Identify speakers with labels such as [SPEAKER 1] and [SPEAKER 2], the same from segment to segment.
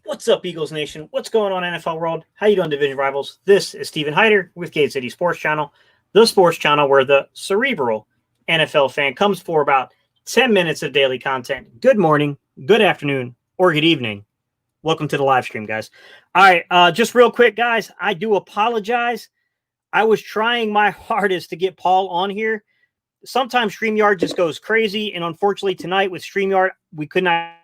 [SPEAKER 1] What's up, Eagles Nation? What's going on, NFL world? How you doing, division rivals? This is Steven Hyder with Gate City Sports Channel, the sports channel where the cerebral NFL fan comes for about 10 minutes of daily content. Good morning, good afternoon, or good evening. Welcome to the live stream, guys. All right, just real quick, guys, I do apologize. I was trying my hardest to get Paul on here. Sometimes StreamYard just goes crazy, and unfortunately tonight with StreamYard, we could not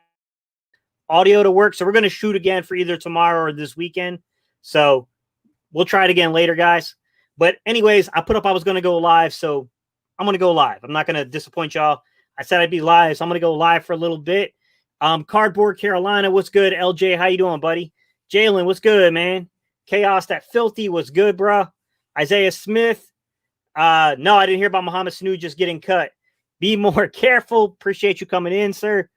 [SPEAKER 1] audio to work, so we're going to shoot again for either tomorrow or this weekend. So we'll try it again later, guys. But anyways, I put up I was going to go live, so I'm going to go live. I'm not going to disappoint y'all. I said I'd be live, so I'm going to go live for a little bit. Cardboard Carolina, what's good? LJ, how you doing, buddy? Jalen, what's good, man? Chaos, that filthy, what's good, bro? Isaiah Smith, no, I didn't hear about Mohamed Sanu just getting cut. Be more careful. Appreciate you coming in, sir.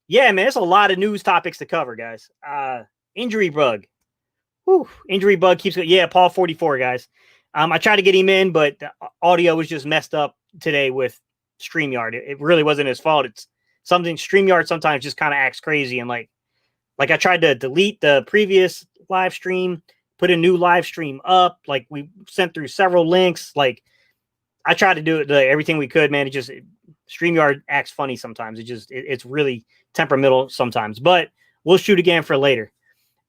[SPEAKER 1] Yeah, man, there's a lot of news topics to cover, guys. Injury bug. Whew, injury bug keeps going. Yeah, Paul 44, guys. I tried to get him in, but the audio was just messed up today with StreamYard. It really wasn't his fault. It's something StreamYard sometimes just kind of acts crazy. And like I tried to delete the previous live stream, put a new live stream up. Like we sent through several links. Like I tried to do it, everything we could, man. StreamYard acts funny sometimes. It's really temperamental sometimes, but we'll shoot again for later.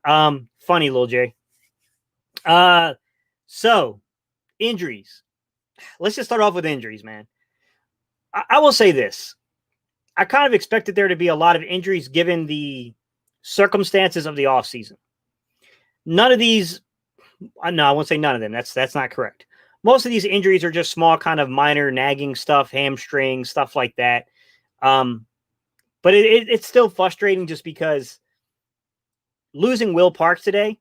[SPEAKER 1] Funny, Lil J. So injuries. Let's just start off with injuries, man. I will say this. I kind of expected there to be a lot of injuries given the circumstances of the offseason. None of these, no, I won't say none of them. That's not correct. Most of these injuries are just small, kind of minor nagging stuff, hamstring, stuff like that. But it's still frustrating just because losing Will Parks today,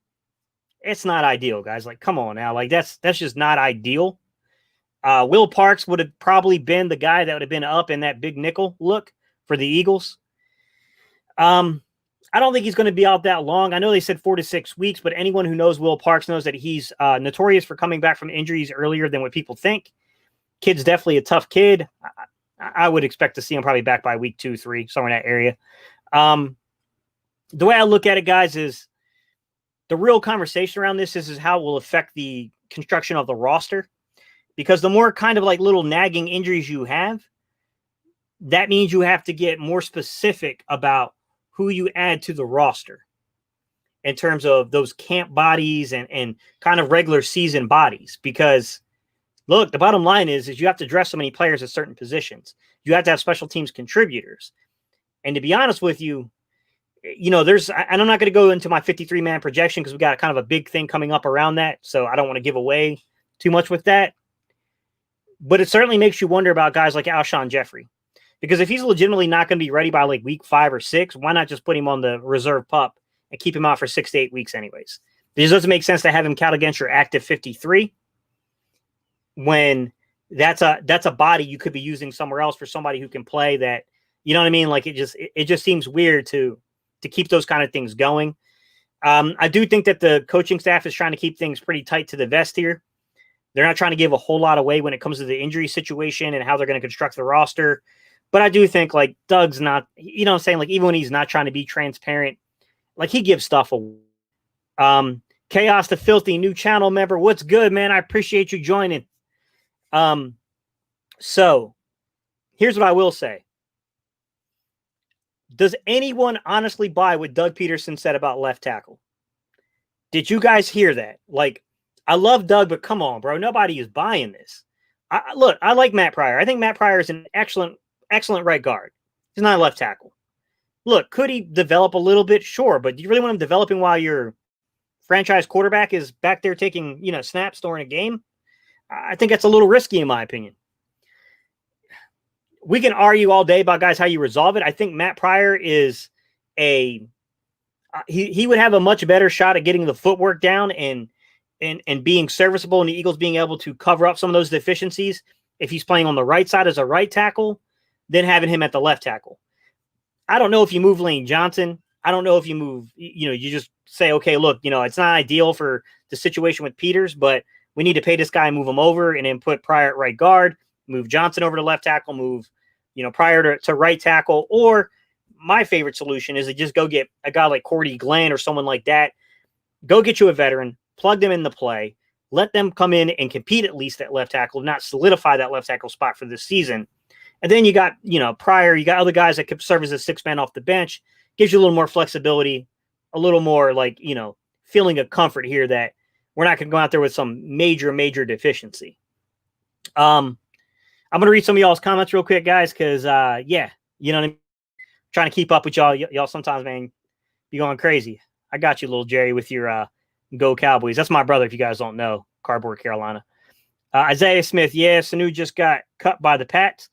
[SPEAKER 1] it's not ideal, guys. Like, come on now. Like, that's just not ideal. Will Parks would have probably been the guy that would have been up in that big nickel look for the Eagles. I don't think he's going to be out that long. I know they said 4 to 6 weeks, but anyone who knows Will Parks knows that he's notorious for coming back from injuries earlier than what people think. Kid's definitely a tough kid. I would expect to see him probably back by week 2, 3, somewhere in that area. The way I look at it, guys, is the real conversation around this is how it will affect the construction of the roster. Because the more kind of like little nagging injuries you have, that means you have to get more specific about who you add to the roster in terms of those camp bodies and kind of regular season bodies. Because look, the bottom line is you have to dress so many players at certain positions. You have to have special teams contributors. And to be honest with you, and I'm not going to go into my 53-man projection because we got kind of a big thing coming up around that. So I don't want to give away too much with that. But it certainly makes you wonder about guys like Alshon Jeffrey. Because if he's legitimately not going to be ready by like week 5 or 6, why not just put him on the reserve pup and keep him out for 6 to 8 weeks anyways? It just doesn't make sense to have him count against your active 53 when that's a body you could be using somewhere else for somebody who can play that, you know what I mean? Like it just seems weird to keep those kind of things going. I do think that the coaching staff is trying to keep things pretty tight to the vest here. They're not trying to give a whole lot away when it comes to the injury situation and how they're going to construct the roster. But I do think like Doug's not, you know what I'm saying? Like even when he's not trying to be transparent, like he gives stuff away. Chaos the Filthy, new channel member. What's good, man? I appreciate you joining. So here's what I will say. Does anyone honestly buy what Doug Peterson said about left tackle? Did you guys hear that? Like, I love Doug, but come on, bro. Nobody is buying this. Look, I like Matt Pryor. I think Matt Pryor is an excellent right guard. He's not a left tackle. Look, could he develop a little bit? Sure, but do you really want him developing while your franchise quarterback is back there taking, snaps during a game? I think that's a little risky in my opinion. We can argue all day about guys how you resolve it. I think Matt Pryor is he would have a much better shot at getting the footwork down and being serviceable and the Eagles being able to cover up some of those deficiencies if he's playing on the right side as a right tackle than having him at the left tackle. I don't know if you move Lane Johnson. I don't know if you move, you just say, okay, look, it's not ideal for the situation with Peters, but we need to pay this guy and move him over and then put Pryor at right guard, move Johnson over to left tackle, move, Pryor to right tackle, or my favorite solution is to just go get a guy like Cordy Glenn or someone like that. Go get you a veteran, plug them in the play, let them come in and compete at least at left tackle, not solidify that left tackle spot for this season. And then you got, Pryor, you got other guys that could serve as a six-man off the bench, gives you a little more flexibility, a little more feeling of comfort here that we're not going to go out there with some major, major deficiency. I'm going to read some of y'all's comments real quick, guys, because, you know what I mean? Trying to keep up with y'all. Y'all sometimes, man, be going crazy. I got you, little Jerry, with your Go Cowboys. That's my brother, if you guys don't know, Cardboard Carolina. Isaiah Smith, Sanu just got cut by the Pats.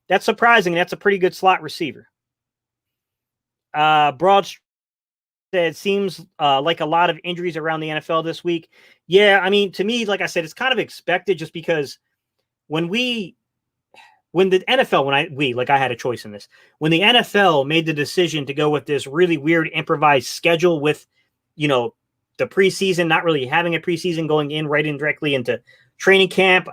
[SPEAKER 1] That's surprising. That's a pretty good slot receiver. Broad said, seems like a lot of injuries around the NFL this week. Yeah, I mean, to me, like I said, it's kind of expected just because when the NFL, I had a choice in this. When the NFL made the decision to go with this really weird improvised schedule with, the preseason, not really having a preseason, going in right in directly into training camp.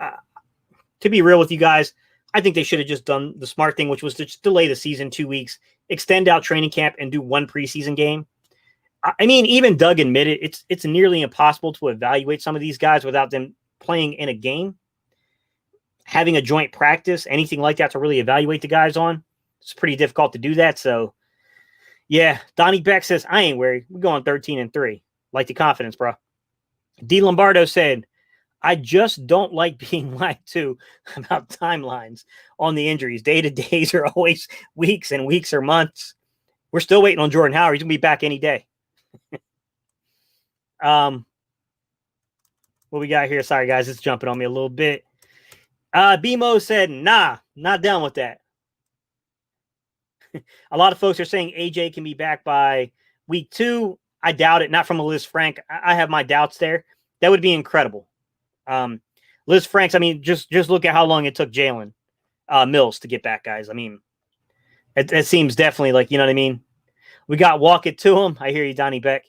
[SPEAKER 1] To be real with you guys, I think they should have just done the smart thing, which was to just delay the season 2 weeks, extend out training camp, and do one preseason game. I mean, even Doug admitted it's nearly impossible to evaluate some of these guys without them playing in a game, having a joint practice, anything like that to really evaluate the guys on. It's pretty difficult to do that. So, yeah, Donnie Beck says, I ain't worried. We're going 13-3. Like the confidence, bro. D. Lombardo said, I just don't like being lied to about timelines on the injuries. Day-to-days are always weeks, and weeks are months. We're still waiting on Jordan Howard. He's going to be back any day. What we got here? Sorry, guys. It's jumping on me a little bit. BMO said, nah, not down with that. A lot of folks are saying AJ can be back by week 2. I doubt it. Not from Liz Frank. I have my doubts there. That would be incredible. Liz Franks, I mean, just look at how long it took Jalen Mills to get back, guys. I mean, it seems definitely like, you know what I mean? We got walk it to him. I hear you, Donnie Beck.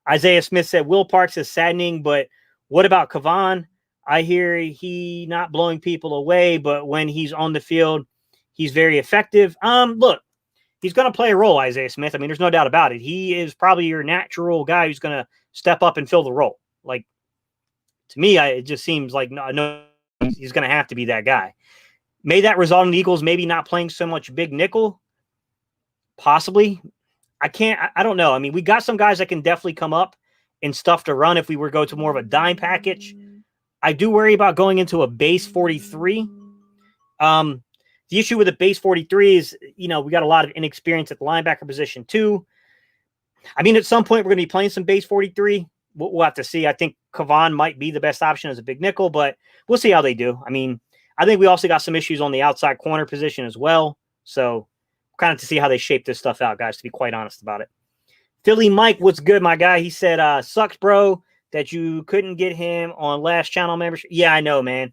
[SPEAKER 1] Isaiah Smith said, Will Parks is saddening, but what about Kavan? I hear he not blowing people away, but when he's on the field, he's very effective. Look, he's going to play a role, Isaiah Smith. I mean, there's no doubt about it. He is probably your natural guy who's going to step up and fill the role. Like, to me, it just seems like no, he's going to have to be that guy. May that result in the Eagles maybe not playing so much big nickel? Possibly. I don't know. I mean, we got some guys that can definitely come up and stuff to run if we were to go to more of a dime package. I do worry about going into a base 43. The issue with the base 43 is, we got a lot of inexperience at the linebacker position too. I mean, at some point we're going to be playing some base 43. We'll have to see. I think Kavan might be the best option as a big nickel, but we'll see how they do. I mean, I think we also got some issues on the outside corner position as well. So kind of to see how they shape this stuff out, guys, to be quite honest about it. Philly Mike, what's good, my guy? He said, sucks, bro, that you couldn't get him on last channel membership. Yeah, I know, man.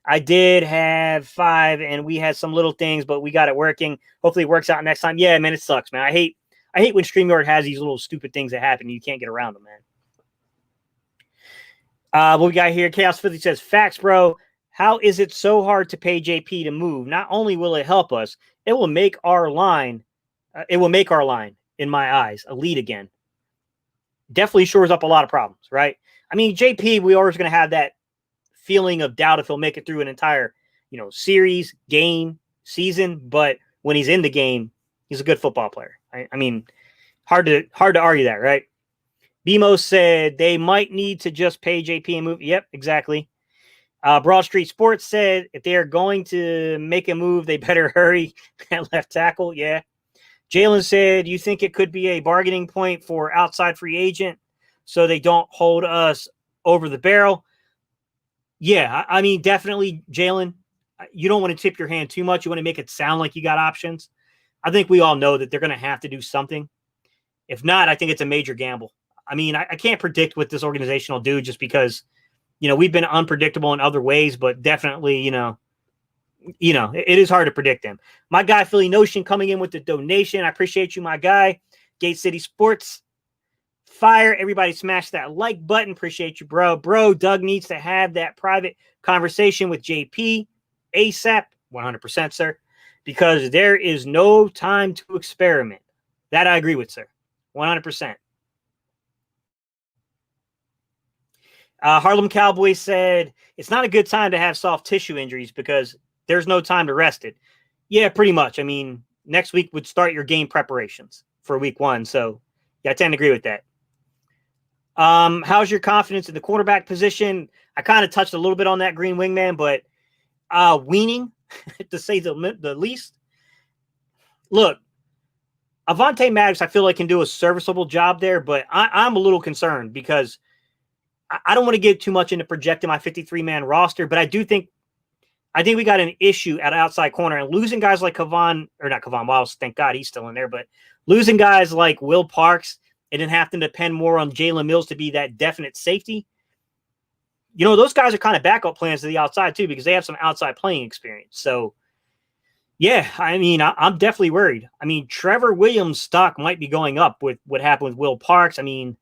[SPEAKER 1] I did have 5 and we had some little things, but we got it working. Hopefully it works out next time. Yeah, man, it sucks, man. I hate when StreamYard has these little stupid things that happen and you can't get around them, man. What we got here, Chaos 50 says, facts, bro. How is it so hard to pay JP to move? Not only will it help us, it will make our line, in my eyes, elite again. Definitely shores up a lot of problems, right? I mean, JP, we always going to have that feeling of doubt if he'll make it through an entire, series, game, season. But when he's in the game, he's a good football player. I mean, hard to argue that, right? BMO said they might need to just pay JP and move. Yep, exactly. Broad Street Sports said if they are going to make a move, they better hurry at left tackle. Yeah. Jalen said, you think it could be a bargaining point for outside free agent so they don't hold us over the barrel? Yeah, I mean, definitely, Jalen, you don't want to tip your hand too much. You want to make it sound like you got options. I think we all know that they're going to have to do something. If not, I think it's a major gamble. I mean, I can't predict what this organization will do just because, we've been unpredictable in other ways, but definitely, it is hard to predict them. My guy, Philly Notion, coming in with the donation. I appreciate you, my guy. Gate City Sports. Fire. Everybody smash that like button. Appreciate you, bro. Doug needs to have that private conversation with JP ASAP. 100%, sir. Because there is no time to experiment. That I agree with, sir. 100%. Harlem Cowboy said, it's not a good time to have soft tissue injuries because there's no time to rest it. Yeah, pretty much. I mean, next week would start your game preparations for week 1. So, yeah, I tend to agree with that. How's your confidence in the quarterback position? I kind of touched a little bit on that green wingman, but weaning, to say the least. Look, Avonte Maddox, I feel like can do a serviceable job there, but I'm a little concerned because I don't want to get too much into projecting my 53-man roster, but I think we got an issue at outside corner, and losing guys like not Kavon Wiles, thank God he's still in there, but losing guys like Will Parks and then have to depend more on Jalen Mills to be that definite safety. You know, those guys are kind of backup plans to the outside too, because they have some outside playing experience. So, yeah, I mean, I'm definitely worried. I mean, Trevor Williams' stock might be going up with what happened with Will Parks. I mean,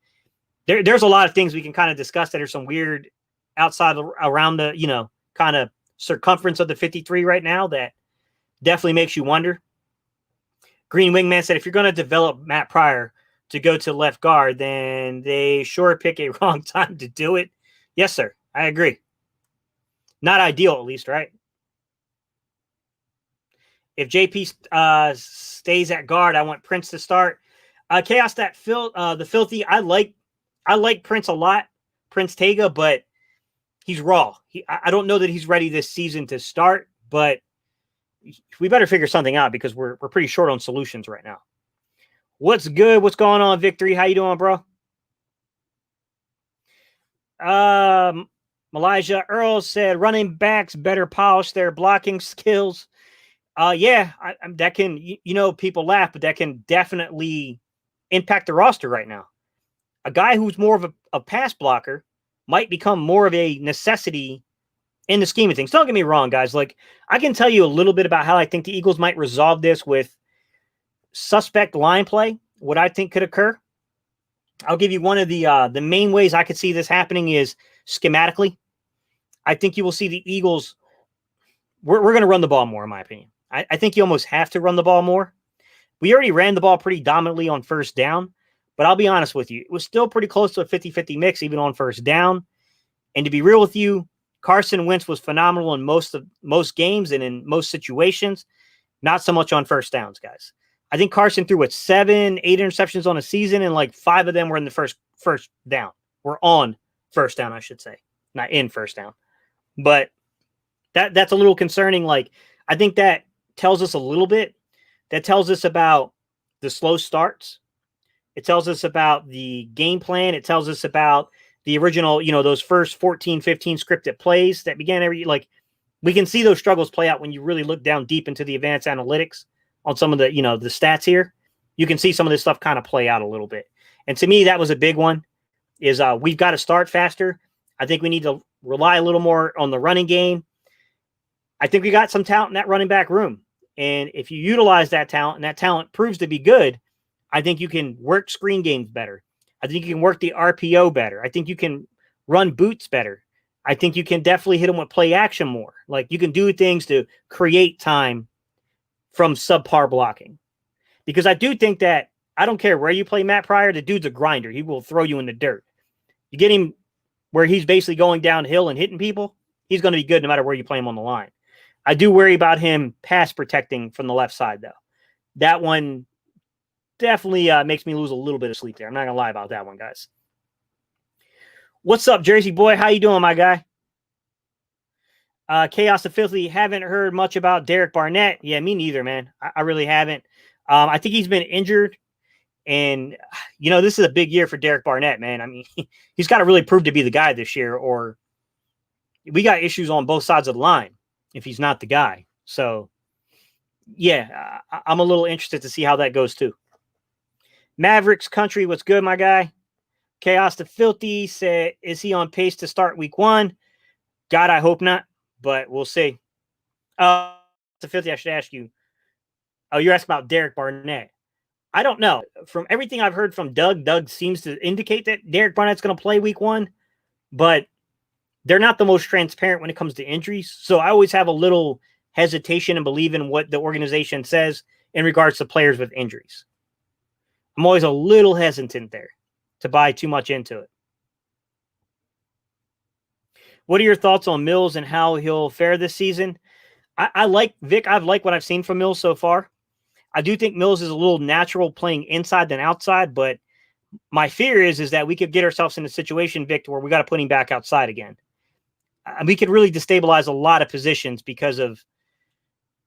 [SPEAKER 1] there's a lot of things we can kind of discuss that are some weird outside around the, you know, kind of circumference of the 53 right now that definitely makes you wonder. Green Wingman said, if you're going to develop Matt Pryor to go to left guard, then they sure pick a wrong time to do it. Yes, sir. I agree. Not ideal, at least, right? If JP stays at guard, I want Prince to start. Chaos, the filthy. I like Prince a lot, Prince Tega, but he's raw. I don't know that he's ready this season to start, but we better figure something out because we're pretty short on solutions right now. What's good? What's going on, Victory? How you doing, bro? Elijah Earl said running backs better polish their blocking skills. Yeah, that can, you know, people laugh, but that can definitely impact the roster right now. A guy who's more of a pass blocker might become more of a necessity in the scheme of things. Don't get me wrong, guys. Like, I can tell you a little bit about how I think the Eagles might resolve this with suspect line play, what I think could occur. I'll give you one of the main ways I could see this happening is schematically. I think you will see the Eagles. We're going to run the ball more, in my opinion. I think you almost have to run the ball more. We already ran the ball pretty dominantly on first down, but I'll be honest with you. It was still pretty close to a 50-50 mix, even on first down. And to be real with you, Carson Wentz was phenomenal in most games and in most situations, not so much on first downs, guys. I think Carson threw 7, 8 interceptions on a season, and like 5 of them were in the first down. We're on first down, I should say, not in first down. But that's a little concerning. Like, I think that tells us a little bit. That tells us about the slow starts. It tells us about the game plan. It tells us about the original, you know, those first 14, 15 scripted plays that began we can see those struggles play out when you really look down deep into the advanced analytics on some of the, you know, the stats here. You can see some of this stuff kind of play out a little bit. And to me, that was a big one is we've got to start faster. I think we need to rely a little more on the running game. I think we got some talent in that running back room. And if you utilize that talent and that talent proves to be good, I think you can work screen games better. I think you can work the RPO better. I think you can run boots better. I think you can definitely hit them with play action more. Like, you can do things to create time from subpar blocking. Because I do think that, I don't care where you play Matt Pryor, the dude's a grinder. He will throw you in the dirt. You get him where he's basically going downhill and hitting people, he's going to be good no matter where you play him on the line. I do worry about him pass protecting from the left side, though. That one definitely makes me lose a little bit of sleep there. I'm not going to lie about that one, guys. What's up, Jersey boy? How you doing, my guy? Chaos the Filthy, haven't heard much about Derek Barnett. Yeah, me neither, man. I really haven't. I think he's been injured. And, you know, this is a big year for Derek Barnett, man. I mean, he's got to really prove to be the guy this year, or we got issues on both sides of the line if he's not the guy. So, yeah, I'm a little interested to see how that goes, too. Mavericks Country, what's good, my guy? Chaos the Filthy said, is he on pace to start week 1? God, I hope not, but we'll see. The Filthy, I should ask you. Oh, you're asking about Derek Barnett. I don't know. From everything I've heard from Doug seems to indicate that Derek Barnett's going to play week 1, but they're not the most transparent when it comes to injuries. So I always have a little hesitation and believe in what the organization says in regards to players with injuries. I'm always a little hesitant there to buy too much into it. What are your thoughts on Mills and how he'll fare this season? I like Vic. I like what I've seen from Mills so far. I do think Mills is a little natural playing inside than outside, but my fear is that we could get ourselves in a situation, Vic, where we got to put him back outside again. We could really destabilize a lot of positions because of,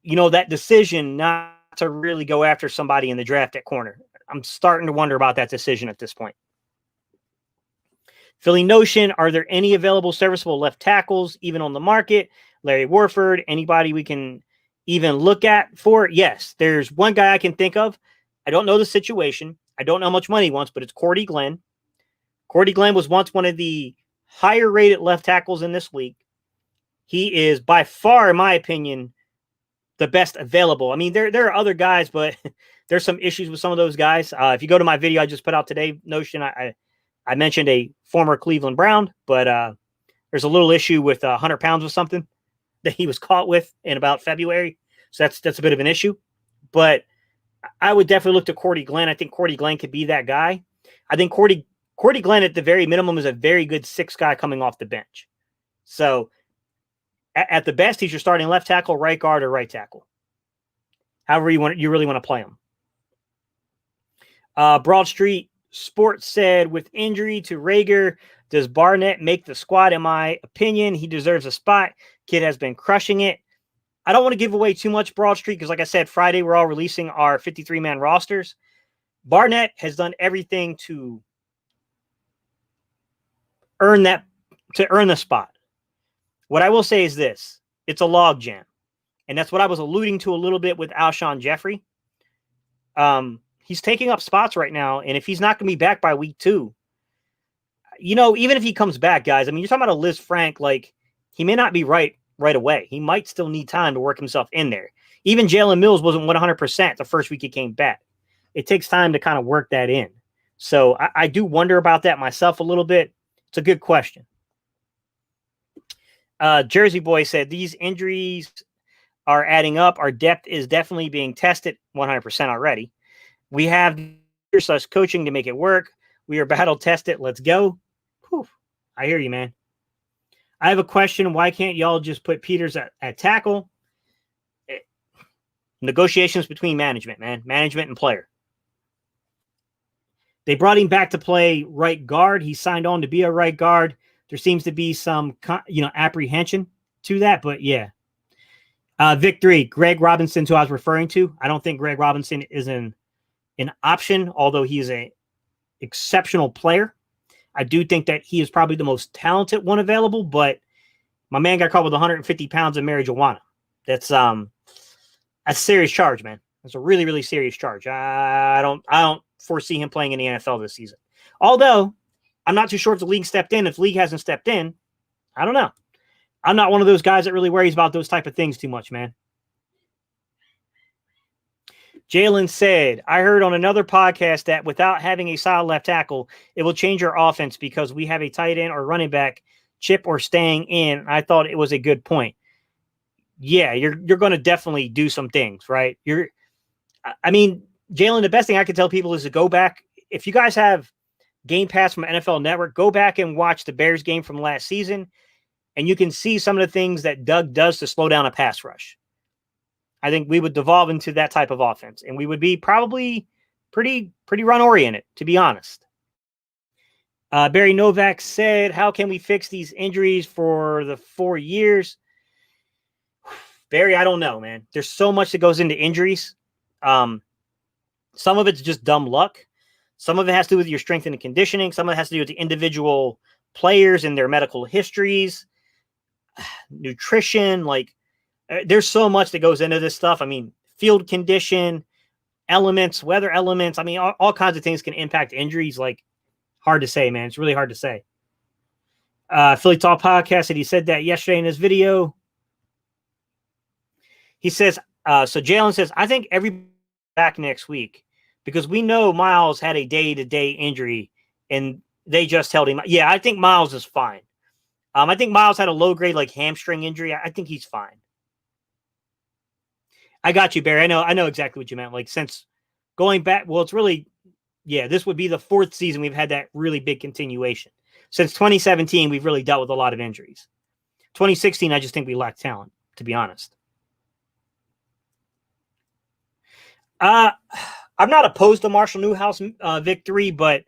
[SPEAKER 1] that decision not to really go after somebody in the draft at corner. I'm starting to wonder about that decision at this point. Philly Notion, are there any available serviceable left tackles even on the market? Larry Warford, anybody we can even look at for it? Yes, there's one guy I can think of. I don't know the situation. I don't know how much money he wants, but it's Cordy Glenn. Cordy Glenn was once one of the higher rated left tackles in this league. He is by far, in my opinion, the best available. I mean, there are other guys, but there's some issues with some of those guys. If you go to my video I just put out today, Notion, I mentioned a former Cleveland Brown, but there's a little issue with 100 pounds of something that he was caught with in about February. So that's a bit of an issue. But I would definitely look to Cordy Glenn. I think Cordy Glenn could be that guy. I think Cordy Glenn at the very minimum is a very good 6 guy coming off the bench. So at the best, he's your starting left tackle, right guard, or right tackle. However you really want to play him. Broad Street Sports said, with injury to Rager, does Barnett make the squad? In my opinion, he deserves a spot. Kid has been crushing it. I don't want to give away too much, Broad Street, because like I said, Friday we're all releasing our 53-man rosters. Barnett has done everything to earn the spot. What I will say is this. It's a logjam. And that's what I was alluding to a little bit with Alshon Jeffrey. He's taking up spots right now, and if he's not going to be back by week 2, even if he comes back, guys, I mean, you're talking about a Liz Frank, like, he may not be right away. He might still need time to work himself in there. Even Jalen Mills wasn't 100% the first week he came back. It takes time to kind of work that in. So I do wonder about that myself a little bit. It's a good question. Jersey Boy said, these injuries are adding up. Our depth is definitely being tested 100% already. We have coaching to make it work. We are battle tested. Let's go. Whew. I hear you, man. I have a question. Why can't y'all just put Peters at tackle? Negotiations between management and player. They brought him back to play right guard. He signed on to be a right guard. There seems to be some, apprehension to that, but yeah. Victory, Greg Robinson, who I was referring to. I don't think Greg Robinson is an option, although he is an exceptional player. I do think that he is probably the most talented one available, but my man got caught with 150 pounds of marijuana. That's a serious charge, man. It's a really, really serious charge. I don't foresee him playing in the NFL this season. Although I'm not too sure if the league stepped in. If the league hasn't stepped in, I don't know. I'm not one of those guys that really worries about those type of things too much, man. Jalen said, I heard on another podcast that without having a solid left tackle, it will change our offense because we have a tight end or running back, chip or staying in. I thought it was a good point. Yeah, you're going to definitely do some things, right? Jalen, the best thing I can tell people is to go back. If you guys have Game Pass from NFL Network, go back and watch the Bears game from last season, and you can see some of the things that Doug does to slow down a pass rush. I think we would devolve into that type of offense, and we would be probably pretty run-oriented, to be honest. Barry Novak said, how can we fix these injuries for the 4 years? Barry, I don't know, man. There's so much that goes into injuries. Some of it's just dumb luck. Some of it has to do with your strength and conditioning. Some of it has to do with the individual players and their medical histories, nutrition, there's so much that goes into this stuff. I mean, field condition, elements, weather elements. I mean, all kinds of things can impact injuries. Hard to say, man. It's really hard to say. Philly Talk Podcast said he said that yesterday in his video. He says, so Jalen says, I think everybody's back next week because we know Miles had a day-to-day injury and they just held him. Yeah, I think Miles is fine. I think Miles had a low-grade hamstring injury. I think he's fine. I got you, Barry. I know exactly what you meant. Since going back, well, it's really Yeah, this would be the 4th season we've had that really big continuation. Since 2017, we've really dealt with a lot of injuries. 2016, I just think we lacked talent, to be honest. I'm not opposed to Marshall Newhouse victory, but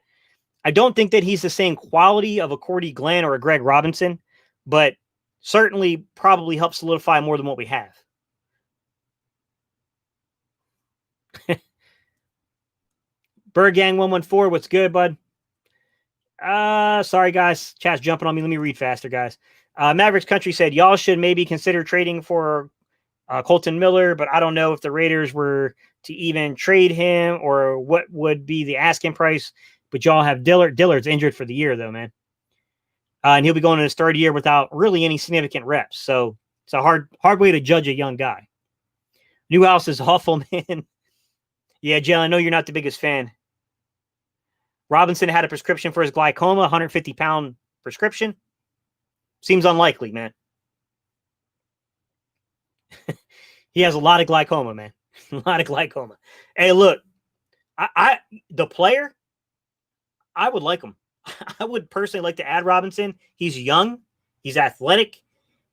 [SPEAKER 1] I don't think that he's the same quality of a Cordy Glenn or a Greg Robinson, but certainly probably helps solidify more than what we have. Bergang 114, what's good, bud? Sorry, guys. Chat's jumping on me. Let me read faster, guys. Mavericks Country said, y'all should maybe consider trading for Colton Miller, but I don't know if the Raiders were to even trade him or what would be the asking price. But y'all have Dillard. Dillard's injured for the year, though, man. And he'll be going in his 3rd year without really any significant reps. So it's a hard way to judge a young guy. Newhouse is awful, man. Yeah, Jalen, I know you're not the biggest fan. Robinson had a prescription for his glaucoma, 150-pound prescription. Seems unlikely, man. He has a lot of glaucoma, man. A lot of glaucoma. Hey, look, the player, I would like him. I would personally like to add Robinson. He's young. He's athletic.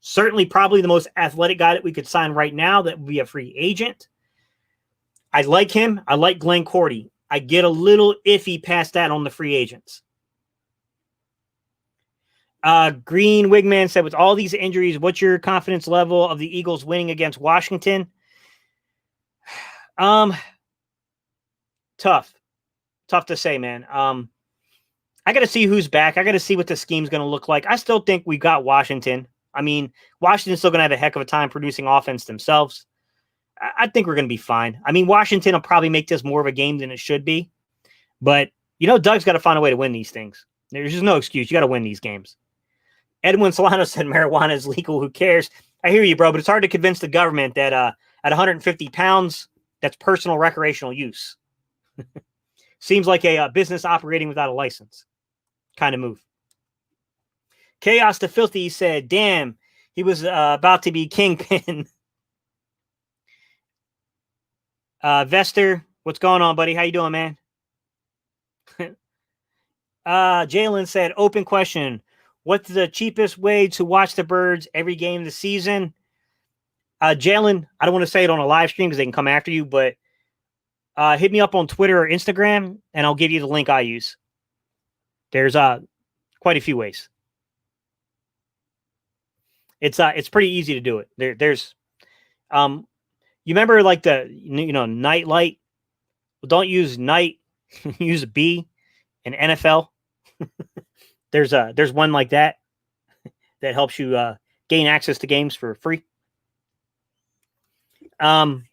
[SPEAKER 1] Certainly probably the most athletic guy that we could sign right now that would be a free agent. I like him. I like Glenn Cordy. I get a little iffy past that on the free agents. Green Wigman said, with all these injuries, what's your confidence level of the Eagles winning against Washington? Tough to say, man. I got to see who's back. I got to see what the scheme's going to look like. I still think we got Washington. I mean, Washington's still going to have a heck of a time producing offense themselves. I think we're going to be fine. I mean, Washington will probably make this more of a game than it should be. But, Doug's got to find a way to win these things. There's just no excuse. You got to win these games. Edwin Solano said marijuana is legal. Who cares? I hear you, bro, but it's hard to convince the government that at 150 pounds, that's personal recreational use. Seems like a business operating without a license kind of move. Chaos to Filthy said, damn, he was about to be kingpin. Vester, what's going on, buddy? How you doing, man? Jalen said, open question. What's the cheapest way to watch the Birds every game this season? Jalen, I don't want to say it on a live stream because they can come after you, but hit me up on Twitter or Instagram, and I'll give you the link I use. There's quite a few ways. It's pretty easy to do it. There's you remember like the night light? Well, don't use night, use a B in NFL. There's one like that helps you gain access to games for free. The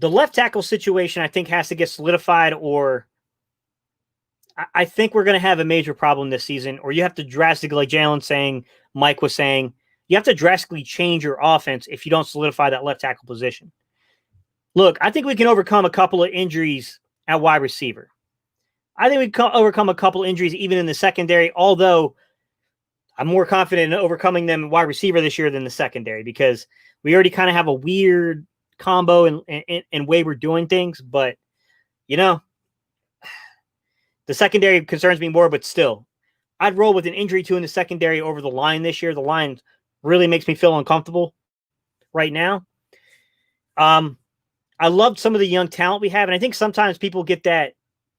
[SPEAKER 1] left tackle situation, I think, has to get solidified, or I think we're going to have a major problem this season, or you have to drastically, like Mike was saying, you have to drastically change your offense if you don't solidify that left tackle position. Look, I think we can overcome a couple of injuries at wide receiver. I think we can overcome a couple of injuries even in the secondary, although I'm more confident in overcoming them in wide receiver this year than the secondary, because we already kind of have a weird combo and way we're doing things. But, the secondary concerns me more, but still, I'd roll with an injury in the secondary over the line this year. The line really makes me feel uncomfortable right now. I loved some of the young talent we have, and I think sometimes people get that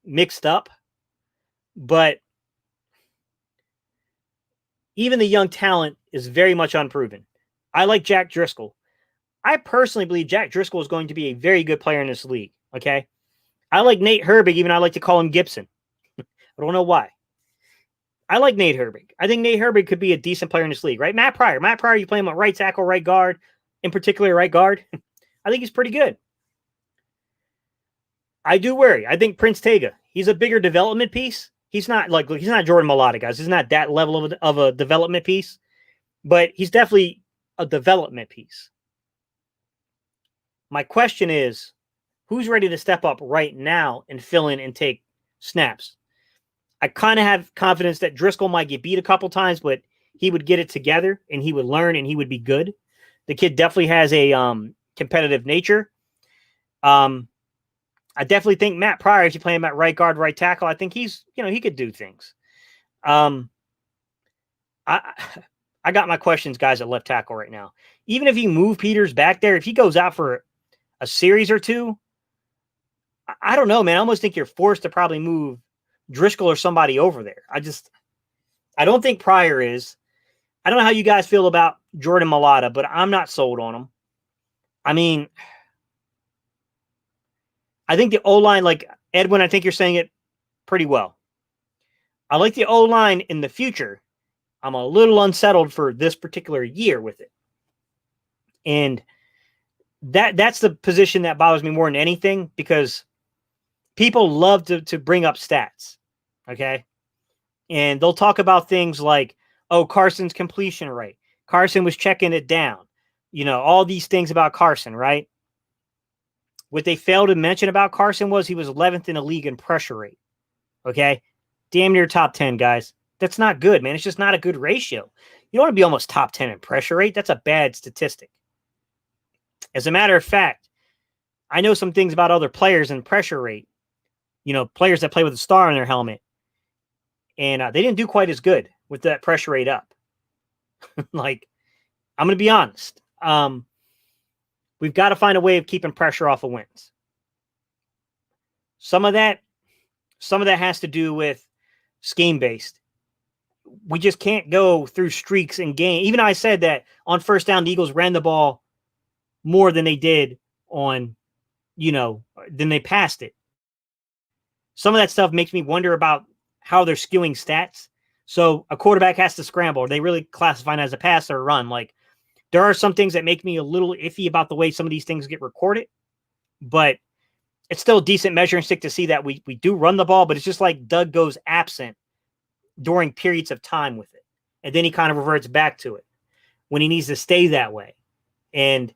[SPEAKER 1] mixed up. But even the young talent is very much unproven. I like Jack Driscoll. I personally believe Jack Driscoll is going to be a very good player in this league. Okay. I like Nate Herbig, even I like to call him Gibson. I don't know why. I like Nate Herbig. I think Nate Herbig could be a decent player in this league, right? Matt Pryor, you play him at right tackle, right guard, in particular right guard. I think he's pretty good. I do worry. I think Prince Tega, he's a bigger development piece. He's not Jordan Mailata, guys. He's not that level of a development piece, but he's definitely a development piece. My question is, who's ready to step up right now and fill in and take snaps? I kind of have confidence that Driscoll might get beat a couple times, but he would get it together and he would learn and he would be good. The kid definitely has a competitive nature. I definitely think Matt Pryor, if you play him at right guard, right tackle, I think he's, he could do things. I I got my questions, guys, at left tackle right now. Even if you move Peters back there, if he goes out for a series or two, I don't know, man. I almost think you're forced to probably move Driscoll or somebody over there. I don't think Pryor is. I don't know how you guys feel about Jordan Mailata, but I'm not sold on him. I mean, I think the O-line, like Edwin, I think you're saying it pretty well. I like the O-line in the future. I'm a little unsettled for this particular year with it. And that's the position that bothers me more than anything, because people love to bring up stats, okay? And they'll talk about things like, oh, Carson's completion rate. Carson was checking it down. All these things about Carson, right? What they failed to mention about Carson was he was 11th in the league in pressure rate, okay? Damn near top 10, guys. That's not good, man. It's just not a good ratio. You don't want to be almost top 10 in pressure rate. That's a bad statistic. As a matter of fact, I know some things about other players in pressure rate, players that play with a star on their helmet, and they didn't do quite as good with that pressure rate up. Like, I'm going to be honest. We've got to find a way of keeping pressure off of Wentz. Some of that has to do with scheme-based. We just can't go through streaks in game. Even I said that on first down, the Eagles ran the ball more than they did than they passed it. Some of that stuff makes me wonder about how they're skewing stats. So a quarterback has to scramble. Are they really classifying as a pass or a run? Like, there are some things that make me a little iffy about the way some of these things get recorded, but it's still a decent measuring stick to see that we do run the ball, but it's just like Doug goes absent during periods of time with it. And then he kind of reverts back to it when he needs to stay that way. And,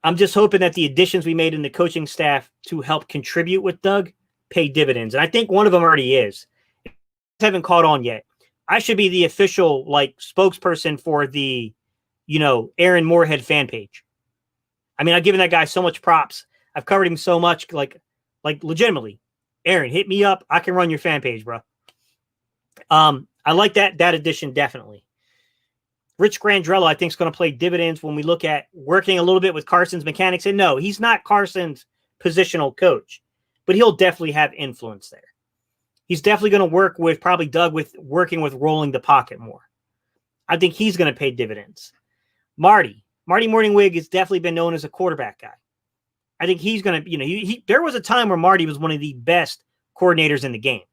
[SPEAKER 1] I'm just hoping that the additions we made in the coaching staff to help contribute with Doug pay dividends. And I think one of them already is. I haven't caught on yet. I should be the official spokesperson for the, Aaron Moorhead fan page. I mean, I've given that guy so much props. I've covered him so much, like legitimately. Aaron, hit me up. I can run your fan page, bro. I like that addition, definitely. Rich Grandrello, I think, is going to play dividends when we look at working a little bit with Carson's mechanics. And no, he's not Carson's positional coach, but he'll definitely have influence there. He's definitely going to work with probably Doug with working with rolling the pocket more. I think he's going to pay dividends. Marty Morningwig has definitely been known as a quarterback guy. I think he's going to, there was a time where Marty was one of the best coordinators in the game.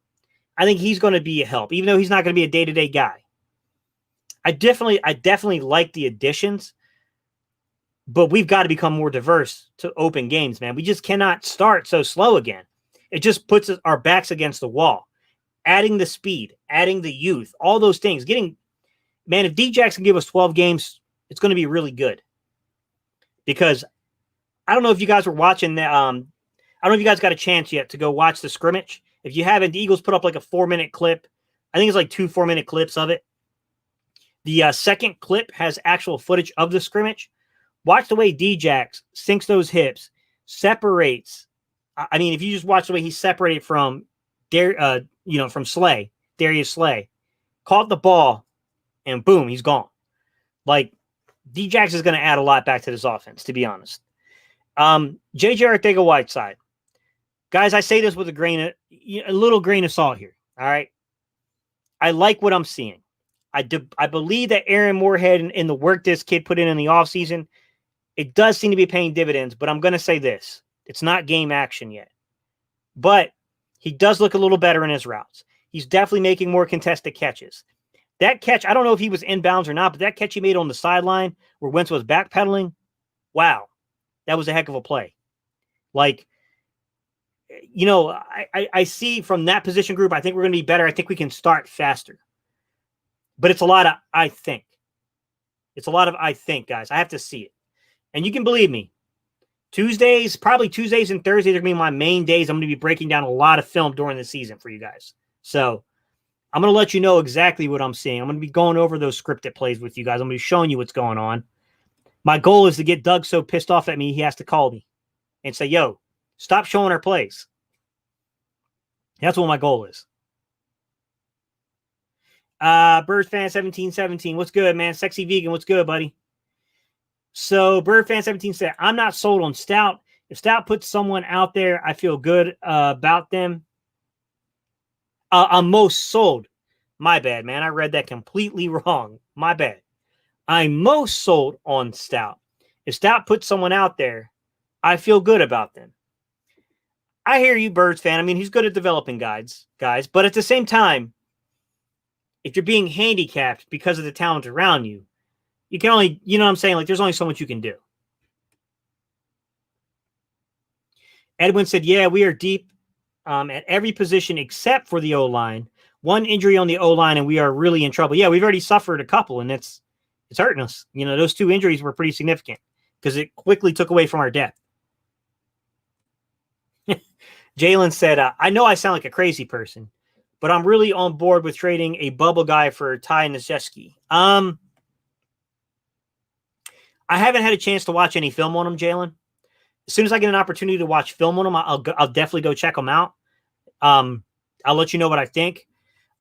[SPEAKER 1] I think he's going to be a help, even though he's not going to be a day-to-day guy. I definitely like the additions, but we've got to become more diverse to open games, man. We just cannot start so slow again. It just puts our backs against the wall. Adding the speed, adding the youth, all those things. If D-Jax can give us 12 games, it's going to be really good. Because I don't know if you guys were watching that. I don't know if you guys got a chance yet to go watch the scrimmage. If you haven't, the Eagles put up like a 4-minute clip. I think it's like 2 4-minute clips of it. The second clip has actual footage of the scrimmage. Watch the way D-Jax sinks those hips, separates. I mean, if you just watch the way he separated from, from Darius Slay, caught the ball, and boom, he's gone. Like, D-Jax is going to add a lot back to this offense, to be honest. J.J. Arcega-Whiteside. Guys, I say this with a little grain of salt here, all right? I like what I'm seeing. I believe that Aaron Moorhead and the work this kid put in the offseason, it does seem to be paying dividends, but I'm going to say this. It's not game action yet. But he does look a little better in his routes. He's definitely making more contested catches. That catch, I don't know if he was inbounds or not, but that catch he made on the sideline where Wentz was backpedaling, wow, that was a heck of a play. Like, I see from that position group, I think we're going to be better. I think we can start faster. But it's a lot of I think. It's a lot of I think, guys. I have to see it. And you can believe me. Probably Tuesdays and Thursdays are going to be my main days. I'm going to be breaking down a lot of film during the season for you guys. So I'm going to let you know exactly what I'm seeing. I'm going to be going over those scripted plays with you guys. I'm going to be showing you what's going on. My goal is to get Doug so pissed off at me, he has to call me and say, yo, stop showing our plays. That's what my goal is. Bird fan 1717. What's good, man? Sexy vegan. What's good, buddy? So Bird fan 17 said, I'm not sold on Stout. If Stout puts someone out there, I feel good about them. I'm most sold. My bad, man. I read that completely wrong. My bad. I'm most sold on Stout. If Stout puts someone out there, I feel good about them. I hear you, Birds fan. I mean, he's good at developing guys. But at the same time, if you're being handicapped because of the talent around you, you can only, you know what I'm saying? Like, there's only so much you can do. Edwin said, yeah, we are deep at every position except for the O-line. One injury on the O-line, and we are really in trouble. Yeah, we've already suffered a couple, and it's hurting us. You know, those 2 injuries were pretty significant because it quickly took away from our depth. Jalen said, I know I sound like a crazy person, but I'm really on board with trading a bubble guy for Ty Nzeski. I haven't had a chance to watch any film on him, Jalen. As soon as I get an opportunity to watch film on him, I'll definitely go check him out. I'll let you know what I think.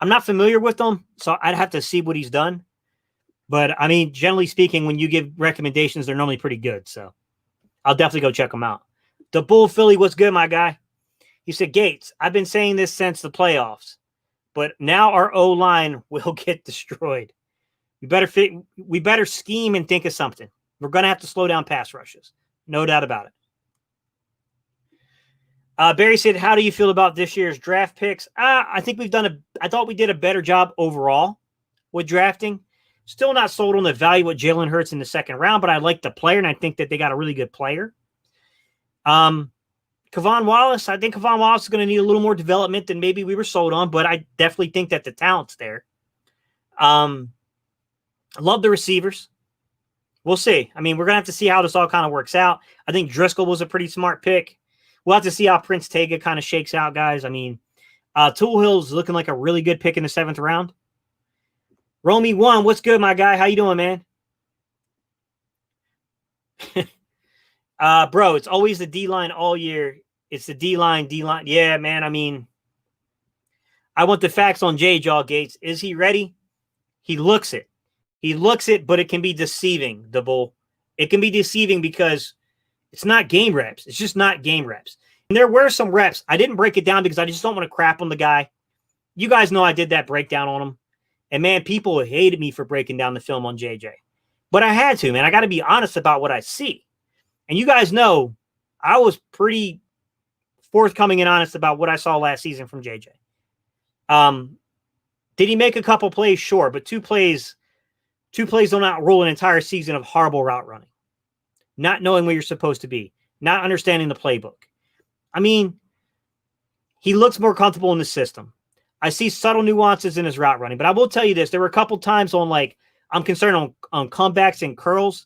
[SPEAKER 1] I'm not familiar with him, so I'd have to see what he's done. But, I mean, generally speaking, when you give recommendations, they're normally pretty good. So I'll definitely go check them out. The Bull Philly, what's good, my guy? He said, Gates, I've been saying this since the playoffs, but now our O-line will get destroyed. We better scheme and think of something. We're going to have to slow down pass rushes. No doubt about it. Barry said, how do you feel about this year's draft picks? I think I thought we did a better job overall with drafting. Still not sold on the value of Jalen Hurts in the second round, but I like the player, and I think that they got a really good player. Kevon Wallace, I think Kevon Wallace is going to need a little more development than maybe we were sold on, but I definitely think that the talent's there. I love the receivers. We'll see. I mean, we're going to have to see how this all kind of works out. I think Driscoll was a pretty smart pick. We'll have to see how Prince Tega kind of shakes out, guys. I mean, Tool Hill's looking like a really good pick in the 7th round. Romy 1, what's good, my guy? How you doing, man? Bro, it's always the D-line all year. It's the D-line. Yeah, man, I mean, I want the facts on J-Jaw Gates. Is he ready? He looks it. But it can be deceiving, the Bull. It can be deceiving because it's not game reps. It's just not game reps. And there were some reps. I didn't break it down because I just don't want to crap on the guy. You guys know I did that breakdown on him. And, man, people hated me for breaking down the film on JJ. But I had to, man. I got to be honest about what I see. And you guys know I was pretty forthcoming and honest about what I saw last season from JJ. Did he make a couple plays? Sure. But two plays don't outroll an entire season of horrible route running. Not knowing where you're supposed to be. Not understanding the playbook. I mean, he looks more comfortable in the system. I see subtle nuances in his route running, but I will tell you this. There were a couple times I'm concerned on comebacks and curls.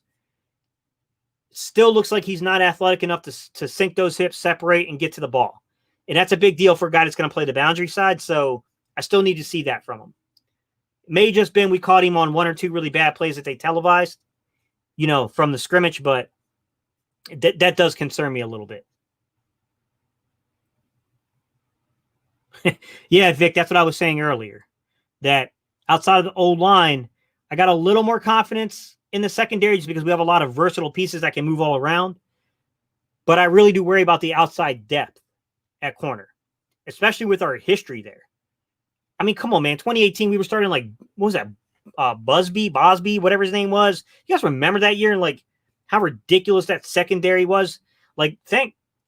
[SPEAKER 1] Still looks like he's not athletic enough to sink those hips, separate, and get to the ball. And that's a big deal for a guy that's going to play the boundary side, so I still need to see that from him. It may have just been we caught him on 1 or 2 really bad plays that they televised, from the scrimmage, but that does concern me a little bit. Yeah, Vic, that's what I was saying earlier. That outside of the old line, I got a little more confidence in the secondary just because we have a lot of versatile pieces that can move all around. But I really do worry about the outside depth at corner, especially with our history there. I mean, come on, man. 2018, we were starting what was that? Bosby, whatever his name was. You guys remember that year and how ridiculous that secondary was?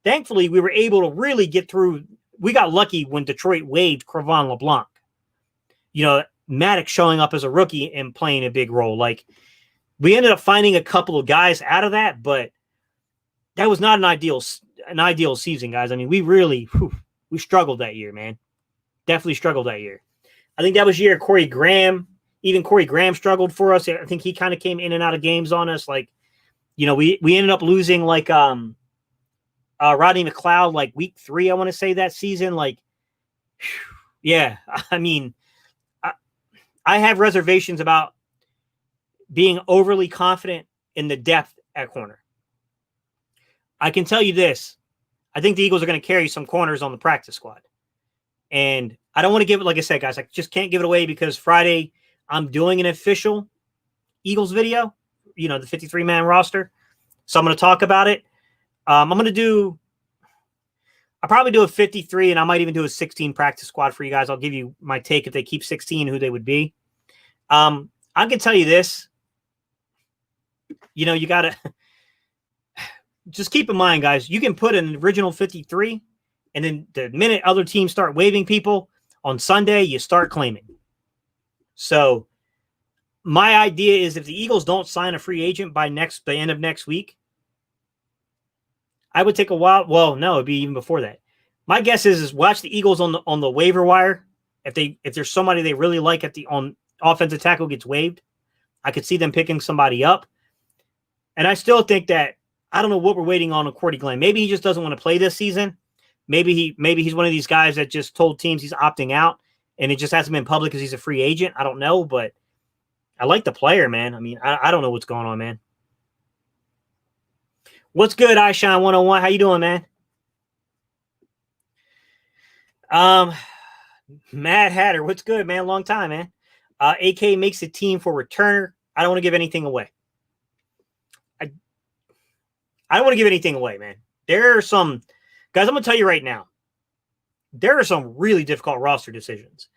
[SPEAKER 1] Thankfully, we were able to really get through. We got lucky when Detroit waived Crevan LeBlanc. Maddox showing up as a rookie and playing a big role. We ended up finding a couple of guys out of that, but that was not an ideal season, guys. I mean, we struggled that year, man. Definitely struggled that year. I think that was year Corey Graham. Even Corey Graham struggled for us. I think he kind of came in and out of games on us. We ended up losing Rodney McLeod week 3, I want to say, that season. Yeah, I mean, I have reservations about being overly confident in the depth at corner. I can tell you this. I think the Eagles are going to carry some corners on the practice squad. And I don't want to give it, like I said, guys, I just can't give it away because Friday I'm doing an official Eagles video, the 53-man roster. So I'm going to talk about it. I'll probably do a 53, and I might even do a 16 practice squad for you guys. I'll give you my take if they keep 16, who they would be. I can tell you this. You got to just keep in mind, guys, you can put an original 53, and then the minute other teams start waiving people on Sunday, you start claiming. So my idea is if the Eagles don't sign a free agent by the end of next week, I would take a while. Well, no, it'd be even before that. My guess is watch the Eagles on the waiver wire. If there's somebody they really like on offensive tackle gets waived, I could see them picking somebody up. And I still think that I don't know what we're waiting on Cordy Glenn. Maybe he just doesn't want to play this season. Maybe he's one of these guys that just told teams he's opting out, and it just hasn't been public because he's a free agent. I don't know, but I like the player, man. I mean, I don't know what's going on, man. What's good, iShine 101? How you doing, man? Mad Hatter, what's good, man? Long time, man. AK makes a team for returner. I don't want to give anything away. I don't want to give anything away, man. There are some guys, I'm going to tell you right now, there are some really difficult roster decisions.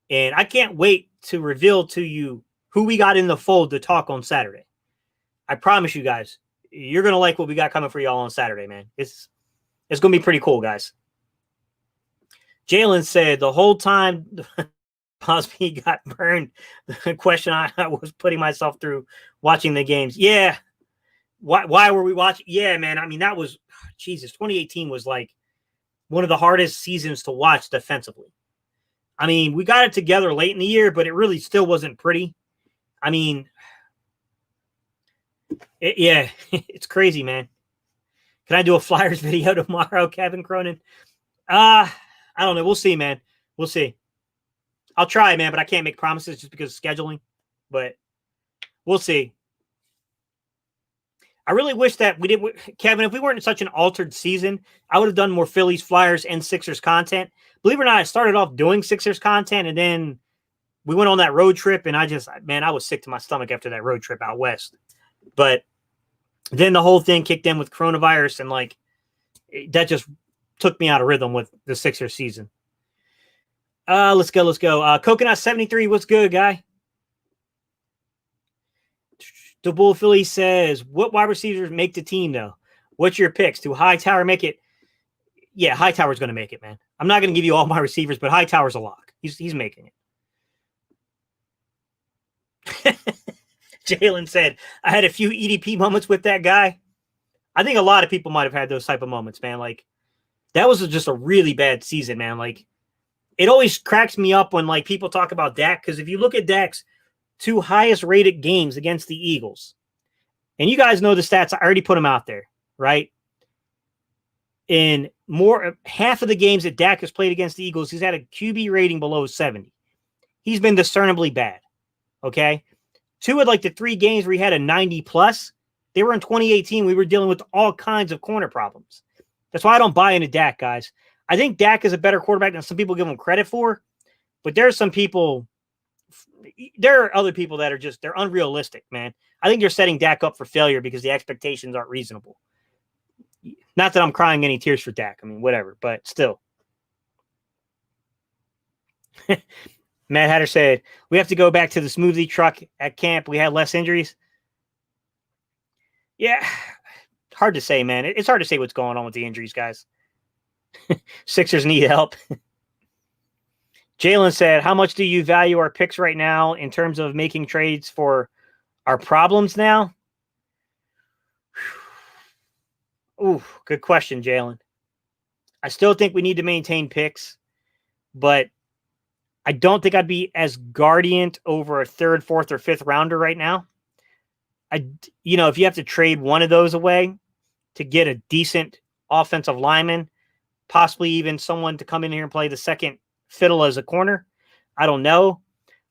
[SPEAKER 1] And I can't wait to reveal to you who we got in the fold to talk on Saturday. I promise you guys, you're going to like what we got coming for y'all on Saturday, man. It's going to be pretty cool, guys. Jalen said the whole time Cosby got burned, the question I was putting myself through watching the games. Yeah. Why were we watching? Yeah, man. I mean, that was, Jesus, 2018 was like one of the hardest seasons to watch defensively. I mean, we got it together late in the year, but it really still wasn't pretty. I mean, it's crazy, man. Can I do a Flyers video tomorrow, Kevin Cronin? I don't know. We'll see, man. We'll see. I'll try, man, but I can't make promises just because of scheduling. But we'll see. I really wish that we didn't, Kevin, if we weren't in such an altered season, I would have done more Phillies, Flyers, and Sixers content. Believe it or not, I started off doing Sixers content, and then we went on that road trip, and I was sick to my stomach after that road trip out west. But then the whole thing kicked in with coronavirus, and that just took me out of rhythm with the Sixers season. Let's go. Coconut 73, what's good, guy? The Bull Philly says, what wide receivers make the team, though? What's your picks? Do Hightower make it? Yeah, Hightower's going to make it, man. I'm not going to give you all my receivers, but Hightower's a lock. He's making it. Jalen said, I had a few EDP moments with that guy. I think a lot of people might have had those type of moments, man. That was just a really bad season, man. It always cracks me up when, people talk about Dak, because if you look at Dak's 2 highest rated games against the Eagles. And you guys know the stats. I already put them out there, right? In half of the games that Dak has played against the Eagles, he's had a QB rating below 70. He's been discernibly bad. Okay. 2 of the 3 games where he had a 90 plus, they were in 2018. We were dealing with all kinds of corner problems. That's why I don't buy into Dak, guys. I think Dak is a better quarterback than some people give him credit for, but there are other people that are they're unrealistic, man. I think you're setting Dak up for failure because the expectations aren't reasonable. Not that I'm crying any tears for Dak. I mean, whatever, but still. Matt Hatter said, we have to go back to the smoothie truck at camp. We had less injuries. Yeah, hard to say, man. It's hard to say what's going on with the injuries, guys. Sixers need help. Jalen said, how much do you value our picks right now in terms of making trades for our problems now? Ooh, good question, Jalen. I still think we need to maintain picks, but I don't think I'd be as guardian over a 3rd, 4th, or 5th rounder right now. If you have to trade one of those away to get a decent offensive lineman, possibly even someone to come in here and play the second fiddle as a corner, I don't know.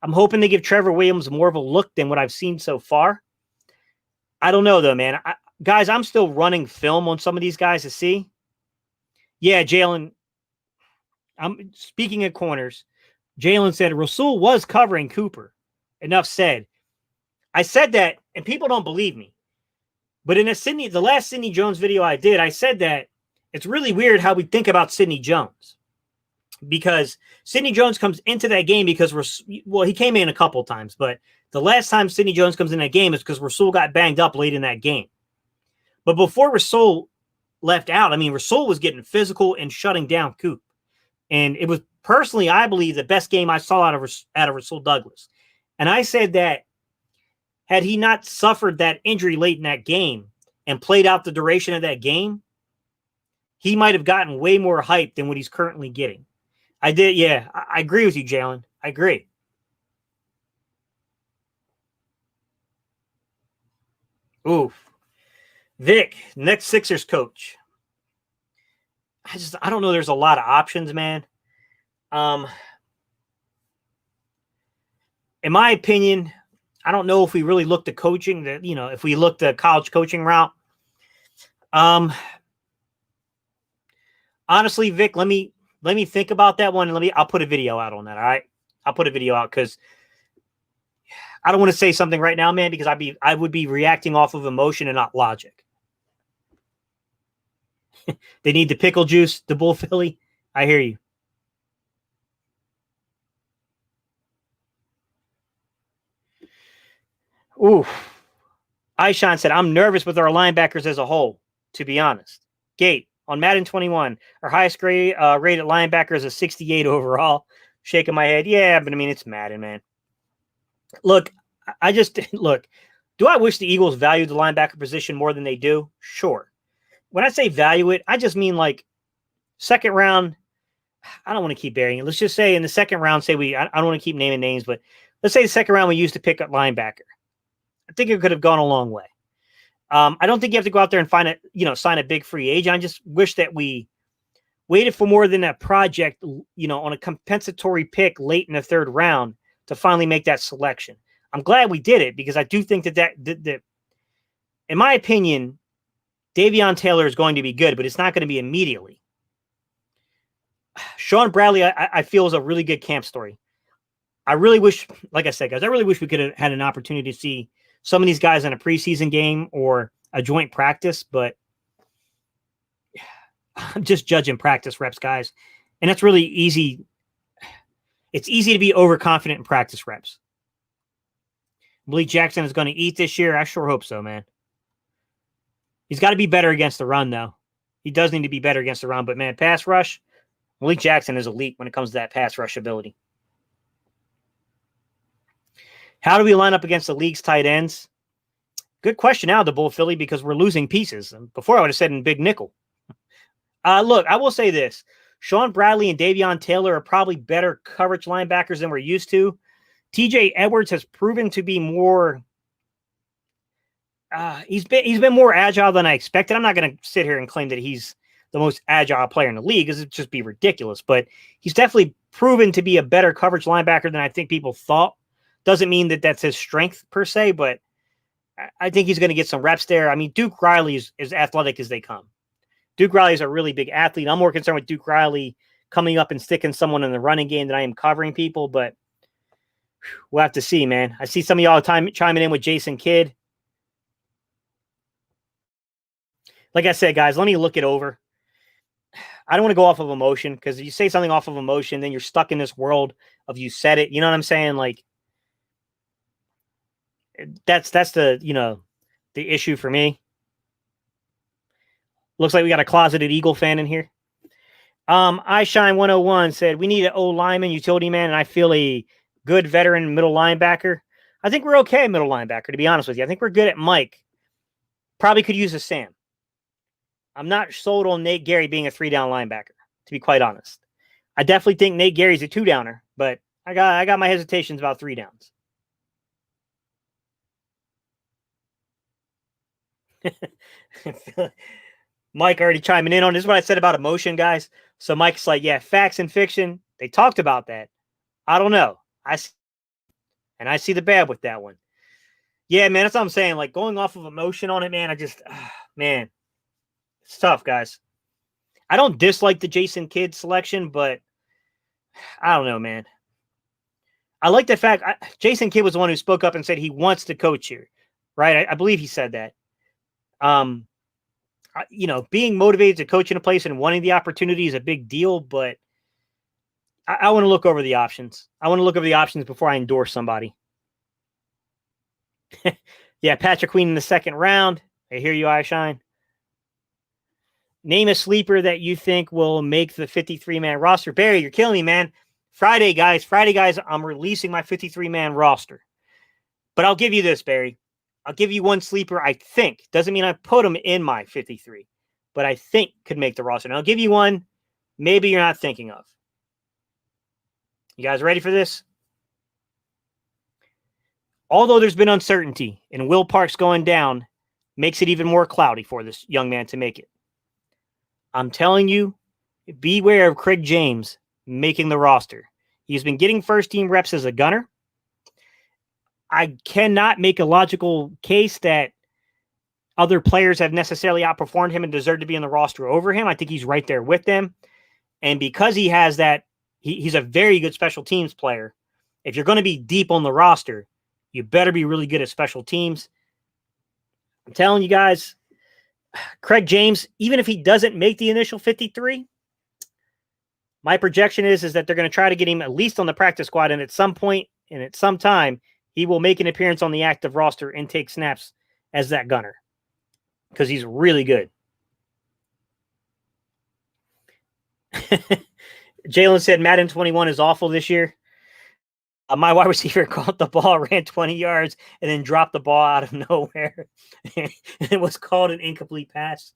[SPEAKER 1] I'm hoping they give Trevor Williams more of a look than what I've seen so far. I don't know, though, man. Guys, I'm still running film on some of these guys to see. Yeah, Jalen. I'm speaking of corners. Jalen said Rasul was covering Cooper. Enough said. I said that, and people don't believe me. But in the last Sidney Jones video I did, I said that it's really weird how we think about Sidney Jones. Because Sidney Jones comes into that game because, he came in a couple times, but the last time Sidney Jones comes in that game is because Rasul got banged up late in that game. But before Rasul left out, I mean, Rasul was getting physical and shutting down Coop. And it was personally, I believe, the best game I saw out of Rasul Douglas. And I said that had he not suffered that injury late in that game and played out the duration of that game, he might have gotten way more hype than what he's currently getting. I did, yeah. I agree with you, Jalen. I agree. Ooh. Vic, next Sixers coach. I don't know. There's a lot of options, man. In my opinion, I don't know if we really looked at coaching, if we looked at college coaching route. Honestly, Vic, let me think about that one. And I'll put a video out on that. All right. I'll put a video out because I don't want to say something right now, man, because I would be reacting off of emotion and not logic. They need the pickle juice, the Bull Philly. I hear you. Ooh. Aishan said, I'm nervous with our linebackers as a whole, to be honest. Gate, on Madden 21, our highest grade rated linebacker is a 68 overall. Shaking my head. Yeah, but I mean, it's Madden, man. Look, do I wish the Eagles valued the linebacker position more than they do? Sure. When I say value it, I just mean like second round. I don't want to keep burying it. Let's just say in the second round, I don't want to keep naming names, but let's say the second round we used to pick up linebacker. I think it could have gone a long way. I don't think you have to go out there and sign a big free agent. I just wish that we waited for more than a project, on a compensatory pick late in the third round to finally make that selection. I'm glad we did it because I do think that in my opinion, Davion Taylor is going to be good, but it's not going to be immediately. Sean Bradley, I feel, is a really good camp story. I really wish, like I said, guys, I really wish we could have had an opportunity to see some of these guys in a preseason game or a joint practice, but I'm just judging practice reps, guys. And that's really easy. It's easy to be overconfident in practice reps. Malik Jackson is going to eat this year. I sure hope so, man. He's got to be better against the run, though. He does need to be better against the run, but man, pass rush, Malik Jackson is elite when it comes to that pass rush ability. How do we line up against the league's tight ends? Good question now, the Bull Philly, because we're losing pieces. Before I would have said in big nickel. Look, I will say this. Sean Bradley and Davion Taylor are probably better coverage linebackers than we're used to. TJ Edwards has proven to be more he's been more agile than I expected. I'm not going to sit here and claim that he's the most agile player in the league, because it'd just be ridiculous. But he's definitely proven to be a better coverage linebacker than I think people thought. Doesn't mean that that's his strength per se, but I think he's going to get some reps there. I mean, Duke Riley is as athletic as they come. Duke Riley is a really big athlete. I'm more concerned with Duke Riley coming up and sticking someone in the running game than I am covering people, but we'll have to see, man. I see some of y'all chiming in with Jason Kidd. Like I said, guys, let me look it over. I don't want to go off of emotion, because if you say something off of emotion, then you're stuck in this world of you said it. You know what I'm saying? Like, that's the, the issue for me. Looks like we got a closeted Eagle fan in here. iShine 101 said, we need an O lineman, utility man, and I feel a good veteran middle linebacker. I think we're okay middle linebacker, to be honest with you. I think we're good at Mike. Probably could use a Sam. I'm not sold on Nate Gary being a 3-down linebacker, to be quite honest. I definitely think Nate Gary's a 2-downer, but I got my hesitations about 3 downs. Mike already chiming in on this. Is what I said about emotion, guys. So Mike's like, yeah, facts and fiction. They talked about that. I don't know. I see the bad with that one. Yeah, man, that's what I'm saying. Like going off of emotion on it, man. Man, it's tough, guys. I don't dislike the Jason Kidd selection, but I don't know, man. I like the fact Jason Kidd was the one who spoke up and said he wants to coach here, right? I believe he said that. Being motivated to coach in a place and wanting the opportunity is a big deal, but I want to look over the options. I want to look over the options before I endorse somebody. Yeah, Patrick Queen in the second round. I hear you, Eyeshine. Name a sleeper that you think will make the 53-man roster. Barry, you're killing me, man. Friday, guys, I'm releasing my 53-man roster. But I'll give you this, Barry. I'll give you one sleeper I think. Doesn't mean I put him in my 53, but I think could make the roster. And I'll give you one maybe you're not thinking of. You guys ready for this? Although there's been uncertainty and Will Parks going down makes it even more cloudy for this young man to make it. I'm telling you, beware of Craig James making the roster. He's been getting first-team reps as a gunner. I cannot make a logical case that other players have necessarily outperformed him and deserve to be in the roster over him. I think he's right there with them. And because he has that, he's a very good special teams player. If you're going to be deep on the roster, you better be really good at special teams. I'm telling you guys, Craig James, even if he doesn't make the initial 53, my projection is that they're going to try to get him at least on the practice squad. And at some point and at some time, he will make an appearance on the active roster and take snaps as that gunner because he's really good. Jalen said Madden 21 is awful this year. My wide receiver caught the ball, ran 20 yards, and then dropped the ball out of nowhere. And it was called an incomplete pass.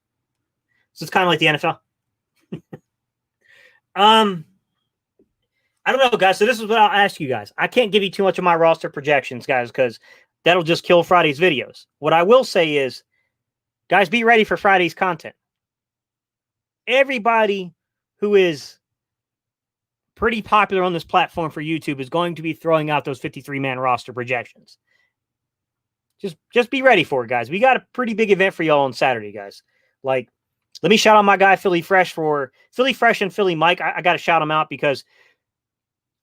[SPEAKER 1] So it's kind of like the NFL. I don't know, guys. So this is what I'll ask you guys. I can't give you too much of my roster projections, guys, because that'll just kill Friday's videos. What I will say is, guys, be ready for Friday's content. Everybody who is pretty popular on this platform for YouTube is going to be throwing out those 53-man roster projections. Just be ready for it, guys. We got a pretty big event for y'all on Saturday, guys. Like, let me shout out my guy, Philly Fresh and Philly Mike. I got to shout him out because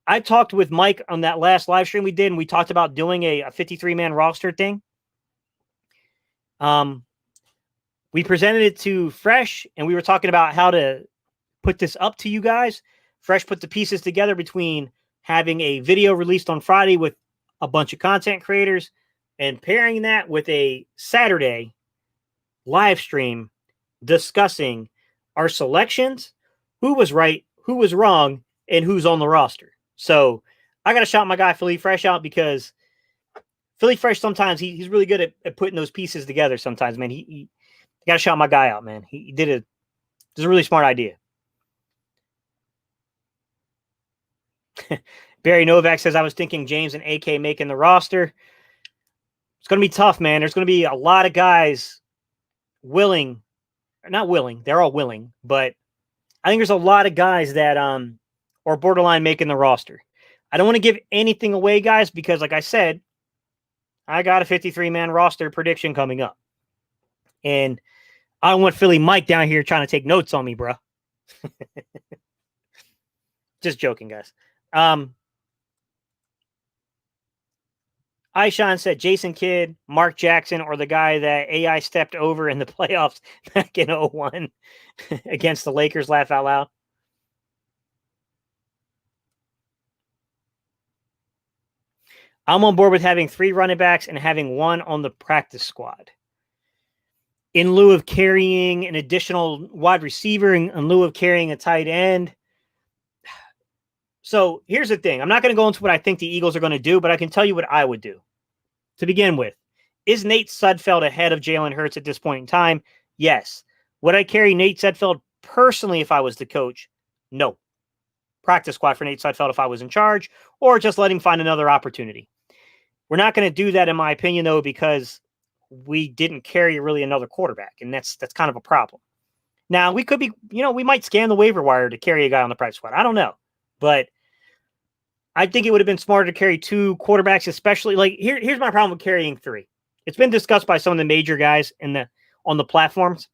[SPEAKER 1] I talked with Mike on that last live stream we did, and we talked about doing a 53-man roster thing. We presented it to Fresh, and we were talking about how to put this up to you guys. Fresh put the pieces together between having a video released on Friday with a bunch of content creators and pairing that with a Saturday live stream discussing our selections, who was right, who was wrong, and who's on the roster. So I got to shout my guy Philly Fresh out because Philly Fresh sometimes he's really good at putting those pieces together sometimes, man. He got to shout my guy out, man. He did a really smart idea. Barry Novak says, I was thinking James and AK making the roster. It's going to be tough, man. There's going to be a lot of guys not willing. They're all willing, but I think there's a lot of guys that are borderline making the roster. I don't want to give anything away, guys, because like I said, I got a 53-man roster prediction coming up. And I don't want Philly Mike down here trying to take notes on me, bro. Just joking, guys. Aishan said Jason Kidd, Mark Jackson, or the guy that AI stepped over in the playoffs back in 2001 against the Lakers. Laugh out loud. I'm on board with having 3 running backs and having 1 on the practice squad. In lieu of carrying an additional wide receiver, in lieu of carrying a tight end. So here's the thing. I'm not going to go into what I think the Eagles are going to do, but I can tell you what I would do. To begin with, is Nate Sudfeld ahead of Jalen Hurts at this point in time? Yes. Would I carry Nate Sudfeld personally if I was the coach? No. Practice squad for Nate Sudfeld if I was in charge, or just let him find another opportunity. We're not going to do that, in my opinion, though, because we didn't carry really another quarterback, and that's kind of a problem. Now, we could be, we might scan the waiver wire to carry a guy on the practice squad. I don't know. But I think it would have been smarter to carry 2 quarterbacks, especially here's my problem with carrying 3. it's been discussed by some of the major guys on the platforms.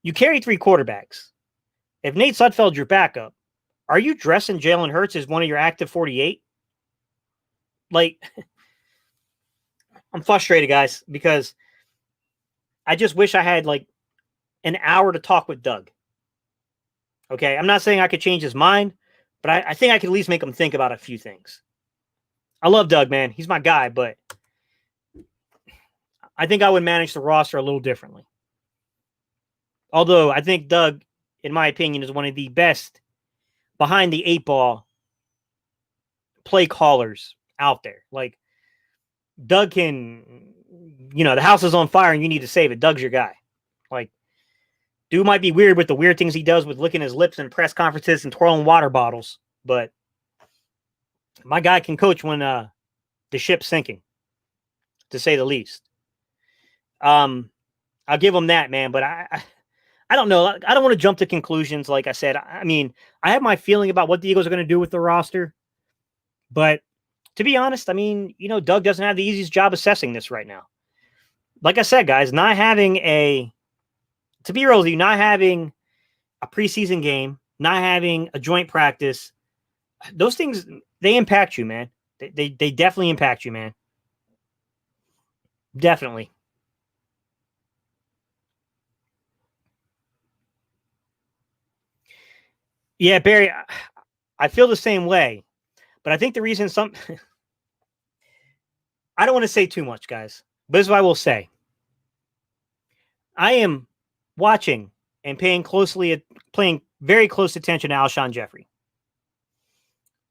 [SPEAKER 1] You carry 3 quarterbacks. If Nate Sudfeld's your backup, are you dressing Jalen Hurts as one of your active 48? Like, I'm frustrated, guys, because I just wish I had like an hour to talk with Doug. Okay, I'm not saying I could change his mind, but I think I could at least make him think about a few things. I love Doug, man. He's my guy, but I think I would manage the roster a little differently. Although I think Doug, in my opinion, is one of the best behind the 8-ball play callers out there. Like, Doug can, the house is on fire and you need to save it. Doug's your guy. Like, dude might be weird with the weird things he does with licking his lips in press conferences and twirling water bottles, but my guy can coach when the ship's sinking, to say the least. I'll give him that, man, but I don't know. I don't want to jump to conclusions. Like I said, I mean, I have my feeling about what the Eagles are going to do with the roster, but to be honest, I mean, Doug doesn't have the easiest job assessing this right now. Like I said, guys, not having a preseason game, not having a joint practice, those things, they impact you, man. They definitely impact you, man. Definitely. Yeah, Barry, I feel the same way, but I think the reason I don't want to say too much, guys, but this is what I will say. I am watching and paying very close attention to Alshon Jeffrey.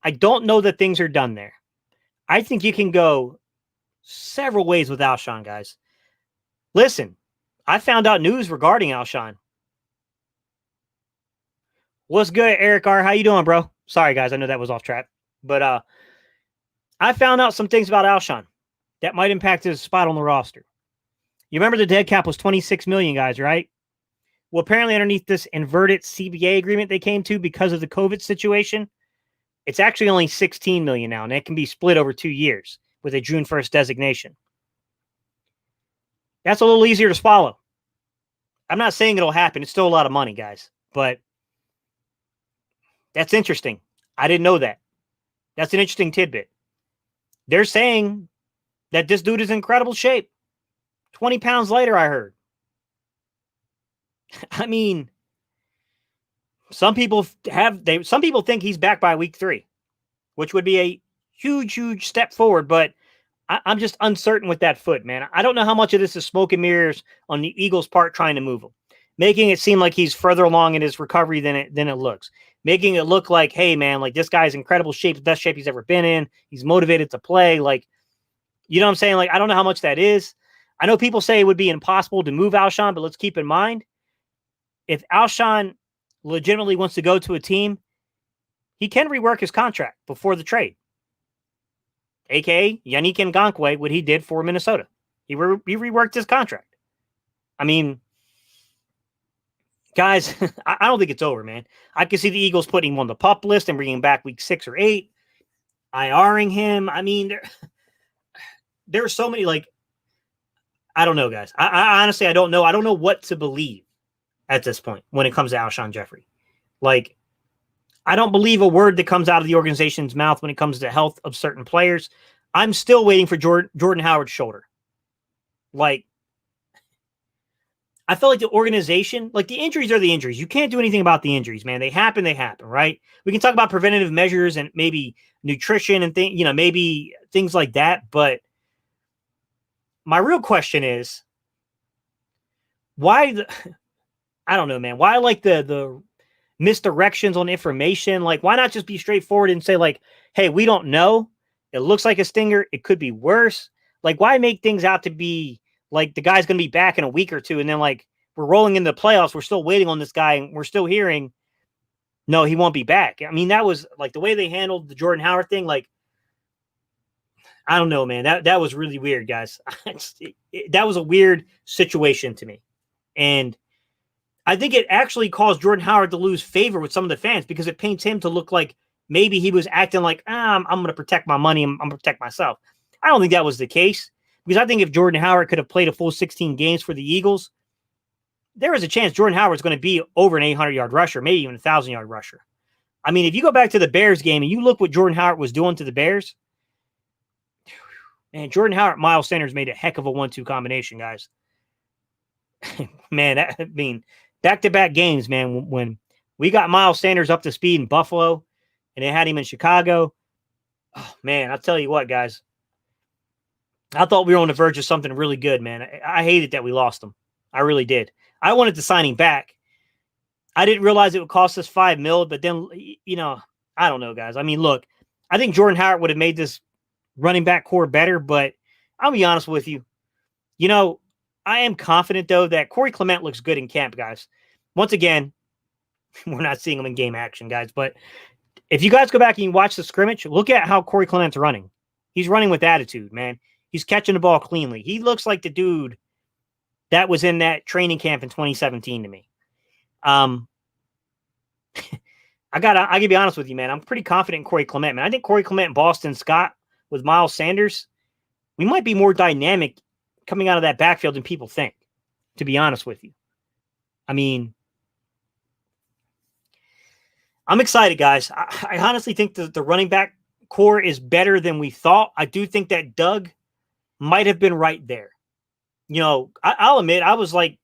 [SPEAKER 1] I don't know that things are done there. I think you can go several ways with Alshon, guys. Listen, I found out news regarding Alshon. What's good, Eric R? How you doing, bro? Sorry, guys. I know that was off track. But I found out some things about Alshon that might impact his spot on the roster. You remember the dead cap was $26 million, guys, right? Well, apparently underneath this inverted CBA agreement they came to because of the COVID situation, it's actually only $16 million now, and it can be split over 2 years with a June 1st designation. That's a little easier to swallow. I'm not saying it'll happen. It's still a lot of money, guys, but that's interesting. I didn't know that. That's an interesting tidbit. They're saying that this dude is in incredible shape. 20 pounds lighter, I heard. I mean, some people think he's back by week 3, which would be a huge, huge step forward, but I'm just uncertain with that foot, man. I don't know how much of this is smoke and mirrors on the Eagles' part trying to move him, making it seem like he's further along in his recovery than it looks, making it look like, hey, man, like this guy's in incredible shape, the best shape he's ever been in. He's motivated to play. Like, you know what I'm saying? Like, I don't know how much that is. I know people say it would be impossible to move Alshon, but let's keep in mind, if Alshon legitimately wants to go to a team, he can rework his contract before the trade. AKA Yannick Ngakoue, what he did for Minnesota. He reworked his contract. I mean, guys, I don't think it's over, man. I can see the Eagles putting him on the PUP list and bringing him back week 6 or 8, IRing him. I mean, there are so many, like, I don't know, guys. I honestly, I don't know. I don't know what to believe at this point when it comes to Alshon Jeffrey. Like, I don't believe a word that comes out of the organization's mouth when it comes to health of certain players. I'm still waiting for Jordan Howard's shoulder. Like, I feel like the organization, like the injuries are the injuries. You can't do anything about the injuries, man. They happen, right? We can talk about preventative measures and maybe nutrition and maybe things like that. But my real question is, why I don't know, man. Why like the misdirections on information? Like, why not just be straightforward and say, like, hey, we don't know. It looks like a stinger. It could be worse. Like, why make things out to be like the guy's going to be back in a week or two, and then like we're rolling into the playoffs, we're still waiting on this guy, and we're still hearing, no, he won't be back. I mean, that was like the way they handled the Jordan Howard thing. Like, I don't know, man. That was really weird, guys. That was a weird situation to me. And I think it actually caused Jordan Howard to lose favor with some of the fans because it paints him to look like maybe he was acting like, I'm going to protect my money. I'm going to protect myself. I don't think that was the case. Because I think if Jordan Howard could have played a full 16 games for the Eagles, there is a chance Jordan Howard's going to be over an 800-yard rusher, maybe even a 1,000-yard rusher. I mean, if you go back to the Bears game and you look what Jordan Howard was doing to the Bears, man, Jordan Howard, Miles Sanders made a heck of a 1-2 combination, guys. Man, back-to-back games, man, when we got Miles Sanders up to speed in Buffalo and they had him in Chicago, oh, man, I'll tell you what, guys. I thought we were on the verge of something really good, man. I hated that we lost him. I really did. I wanted to sign him back. I didn't realize it would cost us $5 million, but then, I don't know, guys. I mean, look, I think Jordan Howard would have made this running back core better, but I'll be honest with you. I am confident, though, that Corey Clement looks good in camp, guys. Once again, we're not seeing him in game action, guys, but if you guys go back and you watch the scrimmage, look at how Corey Clement's running. He's running with attitude, man. He's catching the ball cleanly. He looks like the dude that was in that training camp in 2017 to me. I gotta be honest with you, man. I'm pretty confident in Corey Clement, man. I think Corey Clement and Boston Scott with Miles Sanders, we might be more dynamic coming out of that backfield than people think, to be honest with you. I mean, I'm excited, guys. I honestly think the running back core is better than we thought. I do think that Doug might have been right there. I'll admit, I was like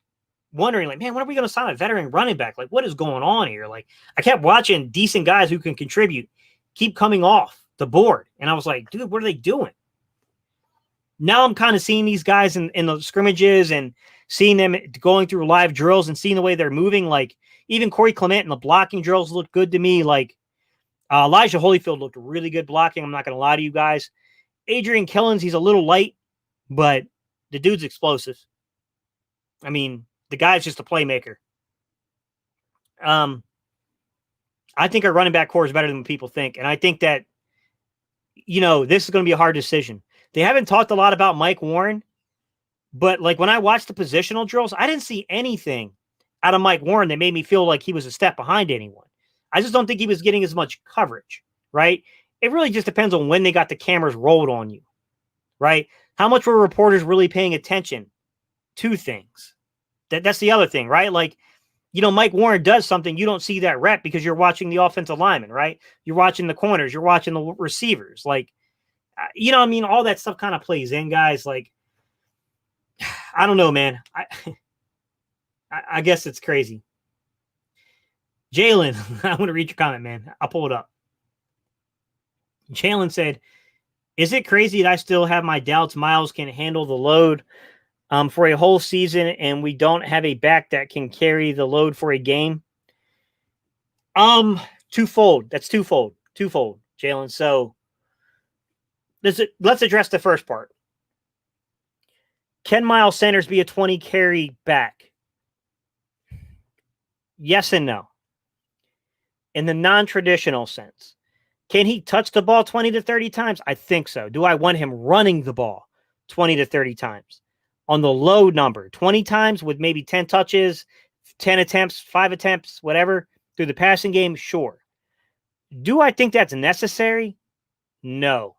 [SPEAKER 1] wondering, like, man, when are we going to sign a veteran running back? Like, what is going on here? Like, I kept watching decent guys who can contribute keep coming off the board. And I was like, dude, what are they doing? Now I'm kind of seeing these guys in the scrimmages and seeing them going through live drills and seeing the way they're moving. Like, even Corey Clement in the blocking drills looked good to me. Like, Elijah Holyfield looked really good blocking. I'm not going to lie to you guys. Adrian Killens, he's a little light, but the dude's explosive. I mean, the guy's just a playmaker. I think our running back core is better than people think. And I think that, this is going to be a hard decision. They haven't talked a lot about Mike Warren, but like when I watched the positional drills, I didn't see anything out of Mike Warren that made me feel like he was a step behind anyone. I just don't think he was getting as much coverage, right? It really just depends on when they got the cameras rolled on you, right? How much were reporters really paying attention to things? That's the other thing, right? Like, Mike Warren does something, you don't see that rep because you're watching the offensive lineman, right? You're watching the corners, you're watching the receivers. Like, all that stuff kind of plays in, guys. Like, I don't know, man. I guess it's crazy. Jalen, I want to read your comment, man. I'll pull it up. Jalen said, is it crazy that I still have my doubts Miles can handle the load for a whole season and we don't have a back that can carry the load for a game? Twofold. That's twofold, Jalen. So let's address the first part. Can Miles Sanders be a 20 carry back? Yes and no. In the non-traditional sense. Can he touch the ball 20 to 30 times? I think so. Do I want him running the ball 20 to 30 times? On the low number, 20 times with maybe 10 touches, 10 attempts, 5 attempts, whatever, through the passing game? Sure. Do I think that's necessary? No.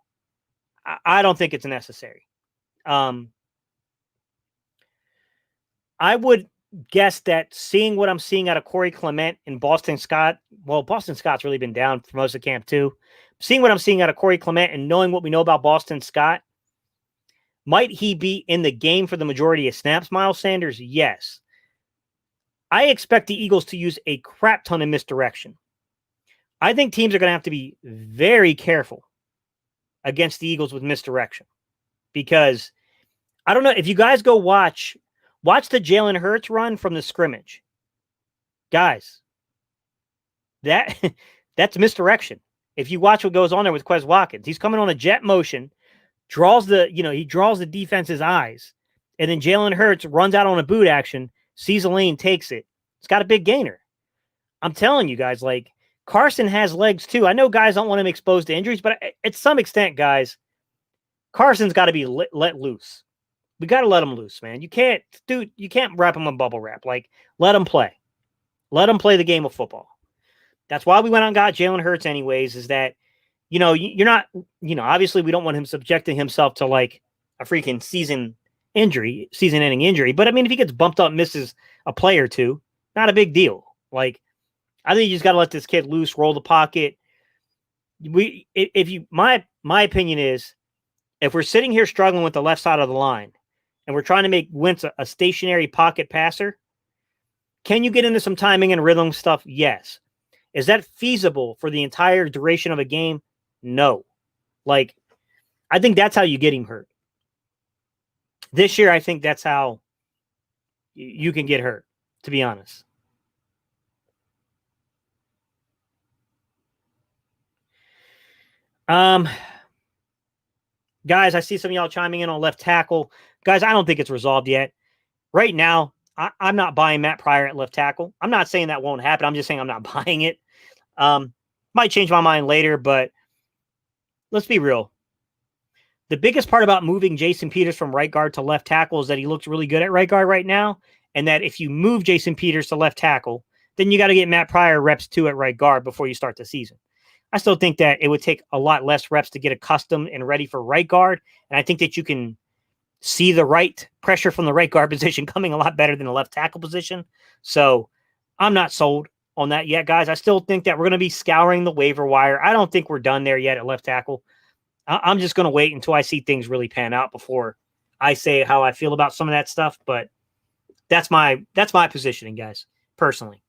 [SPEAKER 1] I don't think it's necessary. I would guess that seeing what I'm seeing out of Corey Clement and Boston Scott, well, Boston Scott's really been down for most of camp too. Seeing what I'm seeing out of Corey Clement and knowing what we know about Boston Scott, might he be in the game for the majority of snaps, Miles Sanders? Yes. I expect the Eagles to use a crap ton of misdirection. I think teams are going to have to be very careful against the Eagles with misdirection because I don't know if you guys go watch the Jalen Hurts run from the scrimmage. Guys, that's misdirection. If you watch what goes on there with Quez Watkins, he's coming on a jet motion, draws the defense's eyes, and then Jalen Hurts runs out on a boot action, sees a lane, takes it. It's got a big gainer. I'm telling you guys, like, Carson has legs too. I know guys don't want him exposed to injuries, but at some extent, guys, Carson's got to be let loose. We got to let him loose, man. You can't wrap him in bubble wrap. Like, let him play. Let him play the game of football. That's why we went out and got Jalen Hurts anyways, is that, you're not, obviously we don't want him subjecting himself to like a freaking season-ending injury. But I mean, if he gets bumped up, misses a play or two, not a big deal. Like, I think you just got to let this kid loose, roll the pocket. My opinion is, if we're sitting here struggling with the left side of the line, and we're trying to make Wentz a stationary pocket passer, can you get into some timing and rhythm stuff? Yes. Is that feasible for the entire duration of a game? No. Like, I think that's how you get him hurt. This year, I think that's how you can get hurt, to be honest. Guys, I see some of y'all chiming in on left tackle. Guys, I don't think it's resolved yet. Right now, I'm not buying Matt Pryor at left tackle. I'm not saying that won't happen. I'm just saying I'm not buying it. Might change my mind later, but let's be real. The biggest part about moving Jason Peters from right guard to left tackle is that he looks really good at right guard right now, and that if you move Jason Peters to left tackle, then you got to get Matt Pryor reps too at right guard before you start the season. I still think that it would take a lot less reps to get accustomed and ready for right guard, and I think that you can see the right pressure from the right guard position coming a lot better than the left tackle position. So I'm not sold on that yet, guys. I still think that we're going to be scouring the waiver wire. I don't think we're done there yet at left tackle. I'm just going to wait until I see things really pan out before I say how I feel about some of that stuff. But that's my positioning, guys, personally.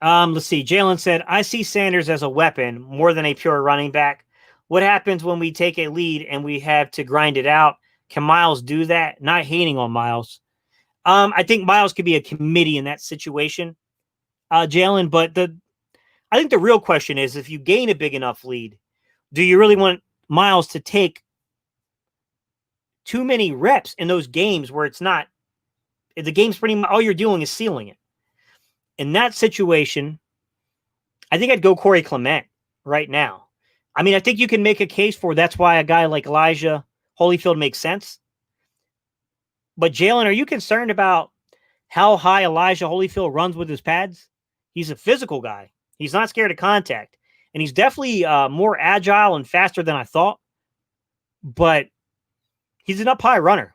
[SPEAKER 1] Let's see. Jalen said, I see Sanders as a weapon more than a pure running back. What happens when we take a lead and we have to grind it out? Can Miles do that? Not hating on Miles. I think Miles could be a committee in that situation, Jalen. But I think the real question is, if you gain a big enough lead, do you really want Miles to take too many reps in those games where it's not, the game's pretty much all you're doing is sealing it? In that situation, I think I'd go Corey Clement right now. I mean, I think you can make a case for that's why a guy like Elijah Holyfield makes sense. But Jalen, are you concerned about how high Elijah Holyfield runs with his pads? He's a physical guy. He's not scared of contact. And he's definitely more agile and faster than I thought. But he's an up-high runner.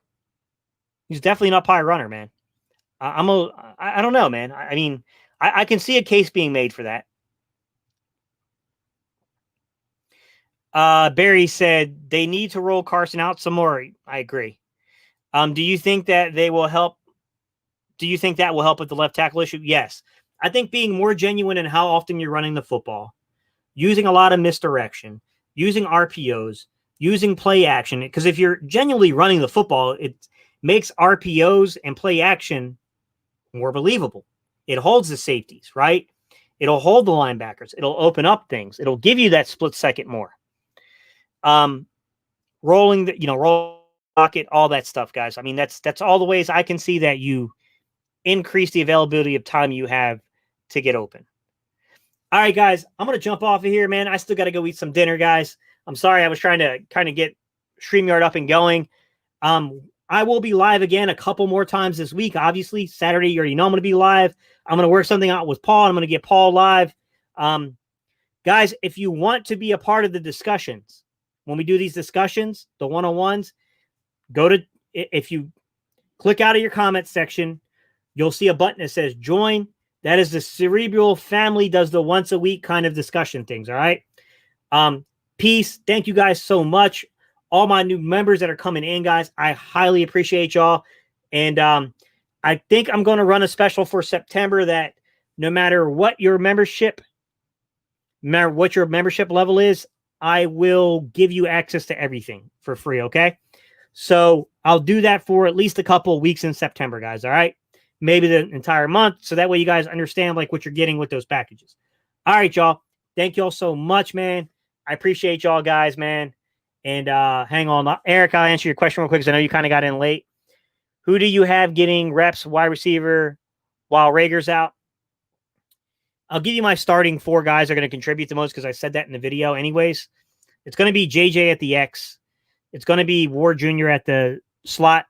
[SPEAKER 1] He's definitely an up-high runner, man. I don't know, man. I mean, I can see a case being made for that. Barry said they need to roll Carson out some more. I agree. Do you think that they will help? Do you think that will help with the left tackle issue? Yes. I think being more genuine in how often you're running the football, using a lot of misdirection, using RPOs, using play action. Because if you're genuinely running the football, it makes RPOs and play action more believable. It holds the safeties, right? It'll hold the linebackers. It'll open up things. It'll give you that split second more. Rolling the, roll pocket, all that stuff, guys. I mean, that's all the ways I can see that you increase the availability of time you have to get open. All right, guys, I'm going to jump off of here, man. I still got to go eat some dinner, guys. I'm sorry. I was trying to kind of get StreamYard up and going. I will be live again a couple more times this week. Obviously, Saturday, you already know I'm going to be live. I'm going to work something out with Paul. I'm going to get Paul live. Guys, if you want to be a part of the discussions, when we do these discussions, the one-on-ones, if you click out of your comment section, you'll see a button that says join. That is the Cerebral family does the once a week kind of discussion things. All right. Peace. Thank you guys so much. All my new members that are coming in, guys, I highly appreciate y'all. And I think I'm going to run a special for September that no matter what your membership level is, I will give you access to everything for free. Okay. So I'll do that for at least a couple of weeks in September, guys. All right. Maybe the entire month. So that way you guys understand like what you're getting with those packages. All right, y'all. Thank y'all so much, man. I appreciate y'all guys, man. And hang on. Eric, I'll answer your question real quick because I know you kind of got in late. Who do you have getting reps wide receiver while Rager's out? I'll give you my starting 4 guys that are going to contribute the most because I said that in the video anyways. It's going to be JJ at the X. It's going to be Ward Jr. at the slot.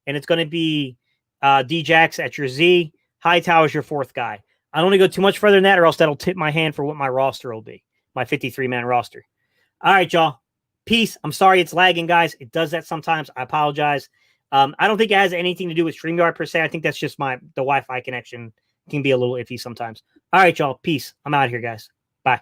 [SPEAKER 1] And it's going to be D-Jax at your Z. Hightower's your 4th guy. I don't want to go too much further than that or else that'll tip my hand for what my roster will be. My 53-man roster. All right, y'all. Peace. Peace. I'm sorry it's lagging, guys. It does that sometimes. I apologize. I don't think it has anything to do with StreamYard per se. I think that's just the Wi-Fi connection can be a little iffy sometimes. All right, y'all. Peace. I'm out here, guys. Bye.